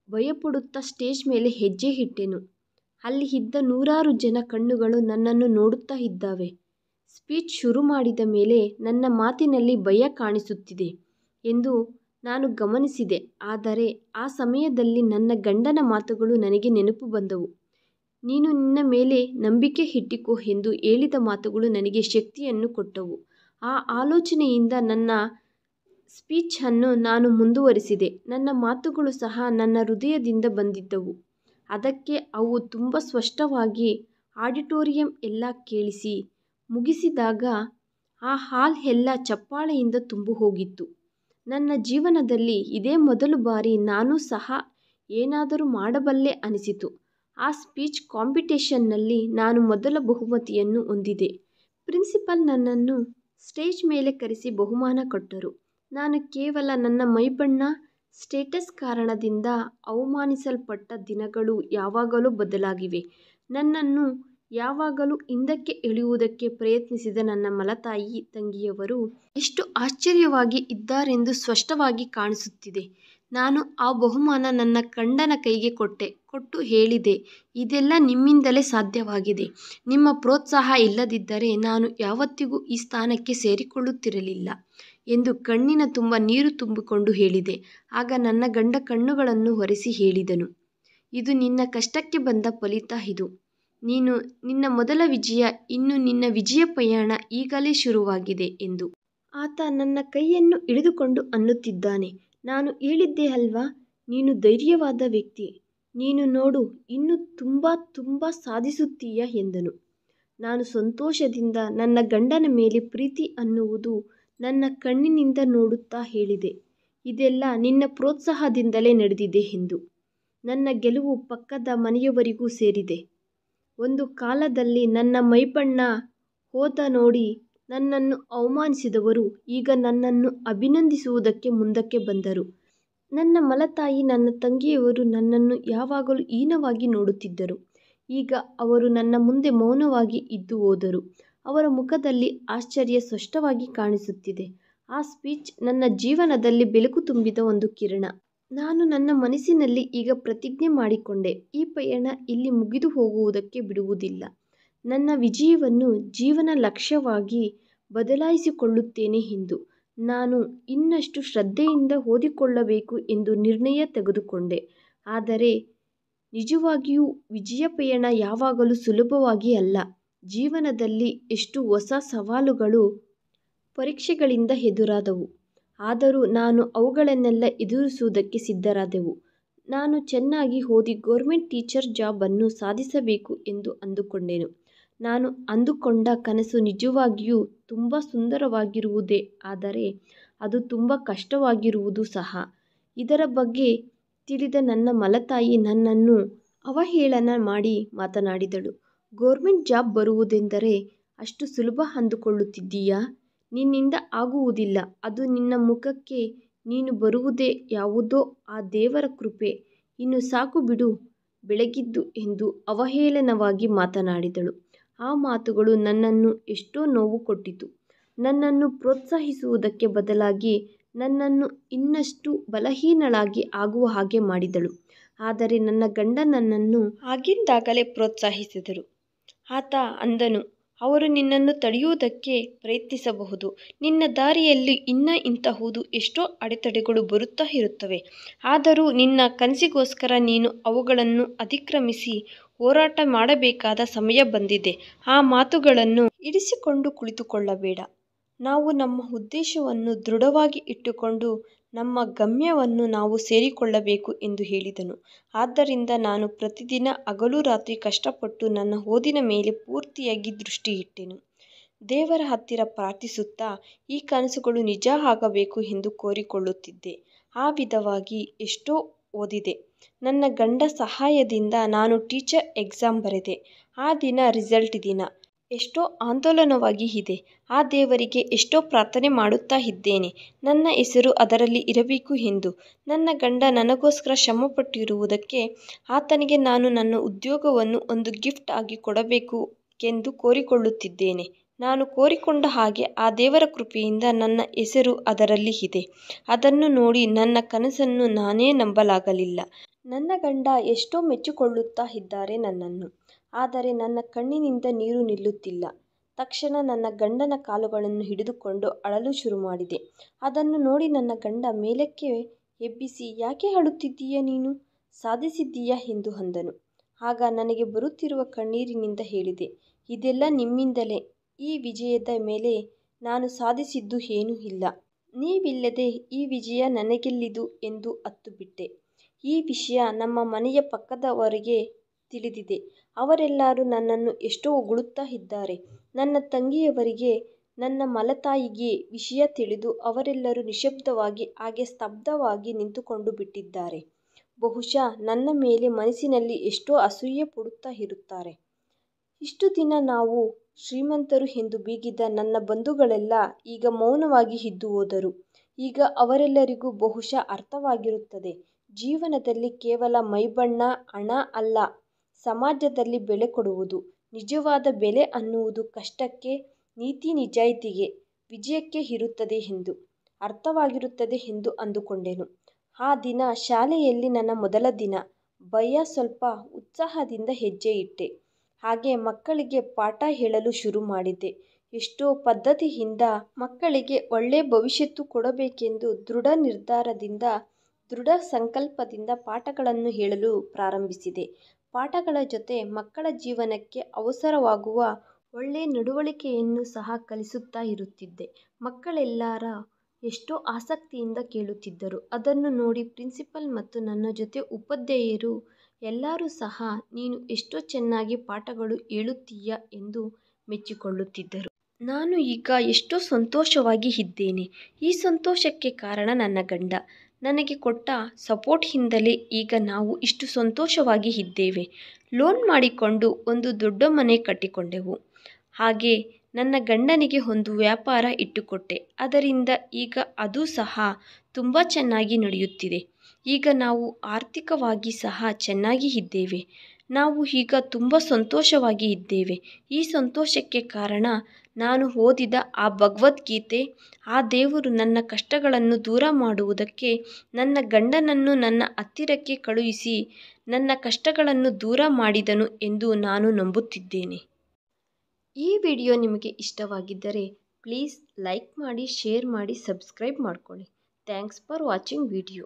ಭಯಪಡುತ್ತಾ ಸ್ಟೇಜ್ ಮೇಲೆ ಹೆಜ್ಜೆ ಇಟ್ಟೆನು. ಅಲ್ಲಿ ಇದ್ದ ನೂರಾರು ಜನ ಕಣ್ಣುಗಳು ನನ್ನನ್ನು ನೋಡುತ್ತಾ ಇದ್ದಾವೆ. ಸ್ಪೀಚ್ ಶುರು ಮಾಡಿದ ಮೇಲೆ ನನ್ನ ಮಾತಿನಲ್ಲಿ ಭಯ ಕಾಣಿಸುತ್ತಿದೆ ಎಂದು ನಾನು ಗಮನಿಸಿದೆ. ಆದರೆ ಆ ಸಮಯದಲ್ಲಿ ನನ್ನ ಗಂಡನ ಮಾತುಗಳು ನನಗೆ ನೆನಪು ಬಂದವು. ನೀನು ನಿನ್ನ ಮೇಲೆ ನಂಬಿಕೆ ಇಟ್ಟಿಕೋ ಎಂದು ಹೇಳಿದ ಮಾತುಗಳು ನನಗೆ ಶಕ್ತಿಯನ್ನು ಕೊಟ್ಟವು. ಆ ಆಲೋಚನೆಯಿಂದ ನನ್ನ ಸ್ಪೀಚನ್ನು ನಾನು ಮುಂದುವರಿಸಿದೆ. ನನ್ನ ಮಾತುಗಳು ಸಹ ನನ್ನ ಹೃದಯದಿಂದ ಬಂದಿದ್ದವು. ಅದಕ್ಕೆ ಅವು ತುಂಬ ಸ್ಪಷ್ಟವಾಗಿ ಆಡಿಟೋರಿಯಂ ಎಲ್ಲ ಕೇಳಿಸಿ ಮುಗಿಸಿದಾಗ ಆ ಹಾಲ್ ಎಲ್ಲ ಚಪ್ಪಾಳೆಯಿಂದ ತುಂಬಿ ಹೋಗಿತ್ತು. ನನ್ನ ಜೀವನದಲ್ಲಿ ಇದೇ ಮೊದಲ ಬಾರಿ ನಾನೂ ಸಹ ಏನಾದರೂ ಮಾಡಬಲ್ಲೆ ಅನಿಸಿತು. ಆ ಸ್ಪೀಚ್ ಕಾಂಪಿಟೇಷನ್ನಲ್ಲಿ ನಾನು ಮೊದಲ ಬಹುಮತಿಯನ್ನು ಹೊಂದಿದೆ. ಪ್ರಿನ್ಸಿಪಲ್ ನನ್ನನ್ನು ಸ್ಟೇಜ್ ಮೇಲೆ ಕರೆಸಿ ಬಹುಮಾನ ಕೊಟ್ಟರು. ನಾನು ಕೇವಲ ನನ್ನ ಮೈಬಣ್ಣ, ಸ್ಟೇಟಸ್ ಕಾರಣದಿಂದ ಅವಮಾನಿಸಲ್ಪಟ್ಟ ದಿನಗಳು ಯಾವಾಗಲೂ ಬದಲಾಗಿವೆ. ನನ್ನನ್ನು ಯಾವಾಗಲೂ ಹಿಂದಕ್ಕೆ ಎಳೆಯುವುದಕ್ಕೆ ಪ್ರಯತ್ನಿಸಿದ ನನ್ನ ಮಲತಾಯಿ ತಂಗಿಯವರು ಎಷ್ಟು ಆಶ್ಚರ್ಯವಾಗಿ ಇದ್ದಾರೆಂದು ಸ್ಪಷ್ಟವಾಗಿ ಕಾಣಿಸುತ್ತಿದೆ. ನಾನು ಆ ಬಹುಮಾನ ನನ್ನ ಗಂಡನ ಕೈಗೆ ಕೊಟ್ಟು ಹೇಳಿದೆ, ಇದೆಲ್ಲ ನಿಮ್ಮಿಂದಲೇ ಸಾಧ್ಯವಾಗಿದೆ. ನಿಮ್ಮ ಪ್ರೋತ್ಸಾಹ ಇಲ್ಲದಿದ್ದರೆ ನಾನು ಯಾವತ್ತಿಗೂ ಈ ಸ್ಥಾನಕ್ಕೆ ಸೇರಿಕೊಳ್ಳುತ್ತಿರಲಿಲ್ಲ ಎಂದು ಕಣ್ಣಿನ ತುಂಬ ನೀರು ತುಂಬಿಕೊಂಡು ಹೇಳಿದೆ. ಆಗ ನನ್ನ ಗಂಡ ಕಣ್ಣುಗಳನ್ನು ಒರೆಸಿ ಹೇಳಿದನು, ಇದು ನಿನ್ನ ಕಷ್ಟಕ್ಕೆ ಬಂದ ಫಲಿತ. ಇದು ನಿನ್ನ ಮೊದಲ ವಿಜಯ. ಇನ್ನು ನಿನ್ನ ವಿಜಯ ಪಯಣ ಈಗಲೇ ಶುರುವಾಗಿದೆ ಎಂದು ಆತ ನನ್ನ ಕೈಯನ್ನು ಹಿಡಿದುಕೊಂಡು ಅನ್ನುತ್ತಿದ್ದಾನೆ. ನಾನು ಹೇಳಿದ್ದೆ ಅಲ್ವಾ, ನೀನು ಧೈರ್ಯವಾದ ವ್ಯಕ್ತಿ. ನೀನು ನೋಡು, ಇನ್ನೂ ತುಂಬ ಸಾಧಿಸುತ್ತೀಯ ಎಂದನು. ನಾನು ಸಂತೋಷದಿಂದ ನನ್ನ ಗಂಡನ ಮೇಲೆ ಪ್ರೀತಿ ಅನ್ನುವುದು ನನ್ನ ಕಣ್ಣಿನಿಂದ ನೋಡುತ್ತಾ ಹೇಳಿದೆ, ಇದೆಲ್ಲ ನಿನ್ನ ಪ್ರೋತ್ಸಾಹದಿಂದಲೇ ನಡೆದಿದೆ ಎಂದು. ನನ್ನ ಗೆಲುವು ಪಕ್ಕದ ಮನೆಯವರಿಗೂ ಸೇರಿದೆ. ಒಂದು ಕಾಲದಲ್ಲಿ ನನ್ನ ಮೈಬಣ್ಣ ಹೋದ ನೋಡಿ ನನ್ನನ್ನು ಅವಮಾನಿಸಿದವರು ಈಗ ನನ್ನನ್ನು ಅಭಿನಂದಿಸುವುದಕ್ಕೆ ಮುಂದಕ್ಕೆ ಬಂದರು. ನನ್ನ ಮಲತಾಯಿ, ನನ್ನ ತಂಗಿಯವರು ನನ್ನನ್ನು ಯಾವಾಗಲೂ ಹೀನವಾಗಿ ನೋಡುತ್ತಿದ್ದರು. ಈಗ ಅವರು ನನ್ನ ಮುಂದೆ ಮೌನವಾಗಿ ಇದ್ದು ಹೋದರು. ಅವರ ಮುಖದಲ್ಲಿ ಆಶ್ಚರ್ಯ ಸ್ಪಷ್ಟವಾಗಿ ಕಾಣಿಸುತ್ತಿದೆ. ಆ ಸ್ಪೀಚ್ ನನ್ನ ಜೀವನದಲ್ಲಿ ಬೆಳಕು ತುಂಬಿದ ಒಂದು ಕಿರಣ. ನಾನು ನನ್ನ ಮನಸ್ಸಿನಲ್ಲಿ ಈಗ ಪ್ರತಿಜ್ಞೆ ಮಾಡಿಕೊಂಡೆ, ಈ ಪಯಣ ಇಲ್ಲಿ ಮುಗಿದು ಹೋಗುವುದಕ್ಕೆ ಬಿಡುವುದಿಲ್ಲ. ನನ್ನ ವಿಜಯವನ್ನು ಜೀವನ ಲಕ್ಷ್ಯವಾಗಿ ಬದಲಾಯಿಸಿಕೊಳ್ಳುತ್ತೇನೆ ಎಂದು. ನಾನು ಇನ್ನಷ್ಟು ಶ್ರದ್ಧೆಯಿಂದ ಓದಿಕೊಳ್ಳಬೇಕು ಎಂದು ನಿರ್ಣಯ ತೆಗೆದುಕೊಂಡೆ. ಆದರೆ ನಿಜವಾಗಿಯೂ ವಿಜಯ ಪಯಣ ಯಾವಾಗಲೂ ಸುಲಭವಾಗಿ ಅಲ್ಲ. ಜೀವನದಲ್ಲಿ ಎಷ್ಟು ಹೊಸ ಸವಾಲುಗಳು, ಪರೀಕ್ಷೆಗಳಿಂದ ಎದುರಾದವು. ಆದರೂ ನಾನು ಅವುಗಳನ್ನೆಲ್ಲ ಎದುರಿಸುವುದಕ್ಕೆ ಸಿದ್ಧರಾದೆವು. ನಾನು ಚೆನ್ನಾಗಿ ಓದಿ ಗೌರ್ಮೆಂಟ್ ಟೀಚರ್ ಜಾಬ್ ಅನ್ನು ಸಾಧಿಸಬೇಕು ಎಂದು ಅಂದುಕೊಂಡೆನು. ನಾನು ಅಂದುಕೊಂಡ ಕನಸು ನಿಜವಾಗಿಯೂ ತುಂಬ ಸುಂದರವಾಗಿರುವುದೇ ಆದರೆ ಅದು ತುಂಬ ಕಷ್ಟವಾಗಿರುವುದು ಸಹ. ಇದರ ಬಗ್ಗೆ ತಿಳಿದ ನನ್ನ ಮಲತಾಯಿ ನನ್ನನ್ನು ಅವಹೇಳನ ಮಾಡಿ ಮಾತನಾಡಿದಳು. ಗೌರ್ಮೆಂಟ್ ಜಾಬ್ ಬರುವುದೆಂದರೆ ಅಷ್ಟು ಸುಲಭ ಅಂದುಕೊಳ್ಳುತ್ತಿದ್ದೀಯಾ? ನಿನ್ನಿಂದ ಆಗುವುದಿಲ್ಲ. ಅದು ನಿನ್ನ ಮುಖಕ್ಕೆ ನೀನು ಬರುವುದೇ ಯಾವುದೋ ಆ ದೇವರ ಕೃಪೆ. ಇನ್ನು ಸಾಕು ಬಿಡು ಬೆಳಗಿದ್ದು ಎಂದು ಅವಹೇಳನವಾಗಿ ಮಾತನಾಡಿದಳು. ಆ ಮಾತುಗಳು ನನ್ನನ್ನು ಎಷ್ಟೋ ನೋವು ಕೊಟ್ಟಿತು. ನನ್ನನ್ನು ಪ್ರೋತ್ಸಾಹಿಸುವುದಕ್ಕೆ ಬದಲಾಗಿ ನನ್ನನ್ನು ಇನ್ನಷ್ಟು ಬಲಹೀನಳಾಗಿ ಆಗುವ ಹಾಗೆ ಮಾಡಿದಳು. ಆದರೆ ನನ್ನ ಗಂಡ ನನ್ನನ್ನು ಆಗಿಂದಾಗಲೇ ಪ್ರೋತ್ಸಾಹಿಸಿದರು. ಆತ ಅಂದನು, ಅವರು ನಿನ್ನನ್ನು ತಡೆಯುವುದಕ್ಕೆ ಪ್ರಯತ್ನಿಸಬಹುದು. ನಿನ್ನ ದಾರಿಯಲ್ಲಿ ಇಂತಹುದು ಎಷ್ಟೋ ಅಡೆತಡೆಗಳು ಬರುತ್ತಾ ಇರುತ್ತವೆ. ಆದರೂ ನಿನ್ನ ಕನಸಿಗೋಸ್ಕರ ನೀನು ಅವುಗಳನ್ನು ಅತಿಕ್ರಮಿಸಿ ಹೋರಾಟ ಮಾಡಬೇಕಾದ ಸಮಯ ಬಂದಿದೆ. ಆ ಮಾತುಗಳನ್ನು ಇರಿಸಿಕೊಂಡು ಕುಳಿತುಕೊಳ್ಳಬೇಡ. ನಾವು ನಮ್ಮ ಉದ್ದೇಶವನ್ನು ದೃಢವಾಗಿ ಇಟ್ಟುಕೊಂಡು ನಮ್ಮ ಗಮ್ಯವನ್ನು ನಾವು ಸೇರಿಕೊಳ್ಳಬೇಕು ಎಂದು ಹೇಳಿದನು. ಆದ್ದರಿಂದ ನಾನು ಪ್ರತಿದಿನ ಹಗಲು ರಾತ್ರಿ ಕಷ್ಟಪಟ್ಟು ನನ್ನ ಓದಿನ ಮೇಲೆ ಪೂರ್ತಿಯಾಗಿ ದೃಷ್ಟಿಯಿಟ್ಟೆನು. ದೇವರ ಹತ್ತಿರ ಪ್ರಾರ್ಥಿಸುತ್ತಾ ಈ ಕನಸುಗಳು ನಿಜ ಆಗಬೇಕು ಎಂದು ಕೋರಿಕೊಳ್ಳುತ್ತಿದ್ದೆ. ಆ ವಿಧವಾಗಿ ಎಷ್ಟೋ ಓದಿದೆ. ನನ್ನ ಗಂಡ ಸಹಾಯದಿಂದ ನಾನು ಟೀಚರ್ ಎಕ್ಸಾಮ್ ಬರೆದೆ. ಆ ದಿನ ರಿಸಲ್ಟ್ ದಿನ. ಎಷ್ಟೋ ಆಂದೋಲನವಾಗಿ ಇದೆ. ಆ ದೇವರಿಗೆ ಎಷ್ಟೋ ಪ್ರಾರ್ಥನೆ ಮಾಡುತ್ತಾ ಇದ್ದೇನೆ, ನನ್ನ ಹೆಸರು ಅದರಲ್ಲಿ ಇರಬೇಕು ಎಂದು. ನನ್ನ ಗಂಡ ನನಗೋಸ್ಕರ ಶ್ರಮಪಟ್ಟಿರುವುದಕ್ಕೆ ಆತನಿಗೆ ನಾನು ನನ್ನ ಉದ್ಯೋಗವನ್ನು ಒಂದು ಗಿಫ್ಟ್ ಆಗಿ ಕೊಡಬೇಕು ಎಂದು ಕೋರಿಕೊಳ್ಳುತ್ತಿದ್ದೇನೆ. ನಾನು ಕೋರಿಕೊಂಡ ಹಾಗೆ ಆ ದೇವರ ಕೃಪೆಯಿಂದ ನನ್ನ ಹೆಸರು ಅದರಲ್ಲಿ ಇದೆ. ಅದನ್ನು ನೋಡಿ ನನ್ನ ಕನಸನ್ನು ನಾನೇ ನಂಬಲಾಗಲಿಲ್ಲ. ನನ್ನ ಗಂಡ ಎಷ್ಟೋ ಮೆಚ್ಚಿಕೊಳ್ಳುತ್ತಾ ಇದ್ದಾರೆ ನನ್ನನ್ನು. ಆದರೆ ನನ್ನ ಕಣ್ಣಿನಿಂದ ನೀರು ನಿಲ್ಲುತ್ತಿಲ್ಲ. ತಕ್ಷಣ ನನ್ನ ಗಂಡನ ಕಾಲುಗಳನ್ನು ಹಿಡಿದುಕೊಂಡು ಅಳಲು ಶುರು ಮಾಡಿದೆ. ಅದನ್ನು ನೋಡಿ ನನ್ನ ಗಂಡ ಮೇಲಕ್ಕೆ ಎಬ್ಬಿಸಿ, ಯಾಕೆ ಅಳುತ್ತಿದ್ದೀಯ, ನೀನು ಸಾಧಿಸಿದ್ದೀಯಾ ಎಂದು ಅಂದನು. ಆಗ ನನಗೆ ಬರುತ್ತಿರುವ ಕಣ್ಣೀರಿನಿಂದ ಹೇಳಿದೆ, ಇದೆಲ್ಲ ನಿಮ್ಮಿಂದಲೇ. ಈ ವಿಜಯದ ಮೇಲೆ ನಾನು ಸಾಧಿಸಿದ್ದು ಏನೂ ಇಲ್ಲ. ನೀವಿಲ್ಲದೆ ಈ ವಿಜಯ ನನಗೆಲ್ಲಿದು ಎಂದು ಅತ್ತುಬಿಟ್ಟೆ. ಈ ವಿಷಯ ನಮ್ಮ ಮನೆಯ ಪಕ್ಕದವರಿಗೆ ತಿಳಿದಿದೆ. ಅವರೆಲ್ಲರೂ ನನ್ನನ್ನು ಎಷ್ಟೋ ಹೊಗಳುತ್ತಾ ಇದ್ದಾರೆ. ನನ್ನ ತಂಗಿಯವರಿಗೆ, ನನ್ನ ಮಲತಾಯಿಗೆ ವಿಷಯ ತಿಳಿದು ಅವರೆಲ್ಲರೂ ನಿಶ್ಶಬ್ದವಾಗಿ ಹಾಗೆ ಸ್ತಬ್ಧವಾಗಿ ನಿಂತುಕೊಂಡು ಬಿಟ್ಟಿದ್ದಾರೆ. ಬಹುಶಃ ನನ್ನ ಮೇಲೆ ಮನಸ್ಸಿನಲ್ಲಿ ಎಷ್ಟೋ ಅಸೂಯೆ ಪಡುತ್ತಾ ಇರುತ್ತಾರೆ. ಇಷ್ಟು ದಿನ ನಾವು ಶ್ರೀಮಂತರು ಎಂದು ಬೀಗಿದ ನನ್ನ ಬಂಧುಗಳೆಲ್ಲ ಈಗ ಮೌನವಾಗಿ ಇದ್ದು ಹೋದರು. ಈಗ ಅವರೆಲ್ಲರಿಗೂ ಬಹುಶಃ ಅರ್ಥವಾಗಿರುತ್ತದೆ, ಜೀವನದಲ್ಲಿ ಕೇವಲ ಮೈಬಣ್ಣ, ಹಣ ಅಲ್ಲ, ಸಮಾಜದಲ್ಲಿ ಬೆಲೆ ಕೊಡುವುದು. ನಿಜವಾದ ಬೆಲೆ ಅನ್ನುವುದು ಕಷ್ಟಕ್ಕೆ, ನೀತಿ ನಿಜಾಯಿತಿಗೆ, ವಿಜಯಕ್ಕೆ ಇರುತ್ತದೆ ಎಂದು ಅರ್ಥವಾಗಿರುತ್ತದೆ ಎಂದು ಅಂದುಕೊಂಡೆನು. ಆ ದಿನ ಶಾಲೆಯಲ್ಲಿ ನನ್ನ ಮೊದಲ ದಿನ. ಭಯ, ಸ್ವಲ್ಪ ಉತ್ಸಾಹದಿಂದ ಹೆಜ್ಜೆ ಇಟ್ಟೆ. ಹಾಗೆ ಮಕ್ಕಳಿಗೆ ಪಾಠ ಹೇಳಲು ಶುರು ಮಾಡಿದೆ. ಎಷ್ಟೋ ಪದ್ಧತಿಯಿಂದ ಮಕ್ಕಳಿಗೆ ಒಳ್ಳೆ ಭವಿಷ್ಯತ್ತು ಕೊಡಬೇಕೆಂದು ದೃಢ ನಿರ್ಧಾರದಿಂದ, ದೃಢ ಸಂಕಲ್ಪದಿಂದ ಪಾಠಗಳನ್ನು ಹೇಳಲು ಪ್ರಾರಂಭಿಸಿದೆ. ಪಾಠಗಳ ಜೊತೆ ಮಕ್ಕಳ ಜೀವನಕ್ಕೆ ಅವಸರವಾಗುವ ಒಳ್ಳೆ ನಡವಳಿಕೆಯನ್ನು ಸಹ ಕಲಿಸುತ್ತಾ ಇರುತ್ತಿದ್ದೆ. ಮಕ್ಕಳೆಲ್ಲರ ಎಷ್ಟೋ ಆಸಕ್ತಿಯಿಂದ ಕೇಳುತ್ತಿದ್ದರು. ಅದನ್ನು ನೋಡಿ ಪ್ರಿನ್ಸಿಪಲ್ ಮತ್ತು ನನ್ನ ಜೊತೆ ಉಪಾಧ್ಯಾಯರು ಎಲ್ಲರೂ ಸಹ ನೀನು ಎಷ್ಟೋ ಚೆನ್ನಾಗಿ ಪಾಠಗಳು ಹೇಳುತ್ತೀಯ ಎಂದು ಮೆಚ್ಚಿಕೊಳ್ಳುತ್ತಿದ್ದರು. ನಾನು ಈಗ ಎಷ್ಟೋ ಸಂತೋಷವಾಗಿ ಇದ್ದೇನೆ. ಈ ಸಂತೋಷಕ್ಕೆ ಕಾರಣ ನನ್ನ ಗಂಡ ನನಗೆ ಕೊಟ್ಟ ಸಪೋರ್ಟ್ನಿಂದಲೇ ಈಗ ನಾವು ಇಷ್ಟು ಸಂತೋಷವಾಗಿ ಇದ್ದೇವೆ. ಲೋನ್ ಮಾಡಿಕೊಂಡು ಒಂದು ದೊಡ್ಡ ಮನೆ ಕಟ್ಟಿಕೊಂಡೆವು. ಹಾಗೆ ನನ್ನ ಗಂಡನಿಗೆ ಒಂದು ವ್ಯಾಪಾರ ಇಟ್ಟುಕೊಟ್ಟೆ. ಅದರಿಂದ ಈಗ ಅದು ಸಹ ತುಂಬ ಚೆನ್ನಾಗಿ ನಡೆಯುತ್ತಿದೆ. ಈಗ ನಾವು ಆರ್ಥಿಕವಾಗಿ ಸಹ ಚೆನ್ನಾಗಿ ಇದ್ದೇವೆ. ನಾವು ಈಗ ತುಂಬ ಸಂತೋಷವಾಗಿ ಇದ್ದೇವೆ. ಈ ಸಂತೋಷಕ್ಕೆ ಕಾರಣ ನಾನು ಓದಿದ ಆ ಭಗವದ್ಗೀತೆ. ಆ ದೇವರು ನನ್ನ ಕಷ್ಟಗಳನ್ನು ದೂರ ಮಾಡುವುದಕ್ಕೆ ನನ್ನ ಗಂಡನನ್ನು ನನ್ನ ಹತ್ತಿರಕ್ಕೆ ಕಳುಹಿಸಿ ನನ್ನ ಕಷ್ಟಗಳನ್ನು ದೂರ ಮಾಡಿದನು ಎಂದು ನಾನು ನಂಬುತ್ತಿದ್ದೇನೆ. ಈ ವಿಡಿಯೋ ನಿಮಗೆ ಇಷ್ಟವಾಗಿದ್ದರೆ ಪ್ಲೀಸ್ ಲೈಕ್ ಮಾಡಿ, ಶೇರ್ ಮಾಡಿ, ಸಬ್ಸ್ಕ್ರೈಬ್ ಮಾಡ್ಕೊಳ್ಳಿ. Thanks for watching video.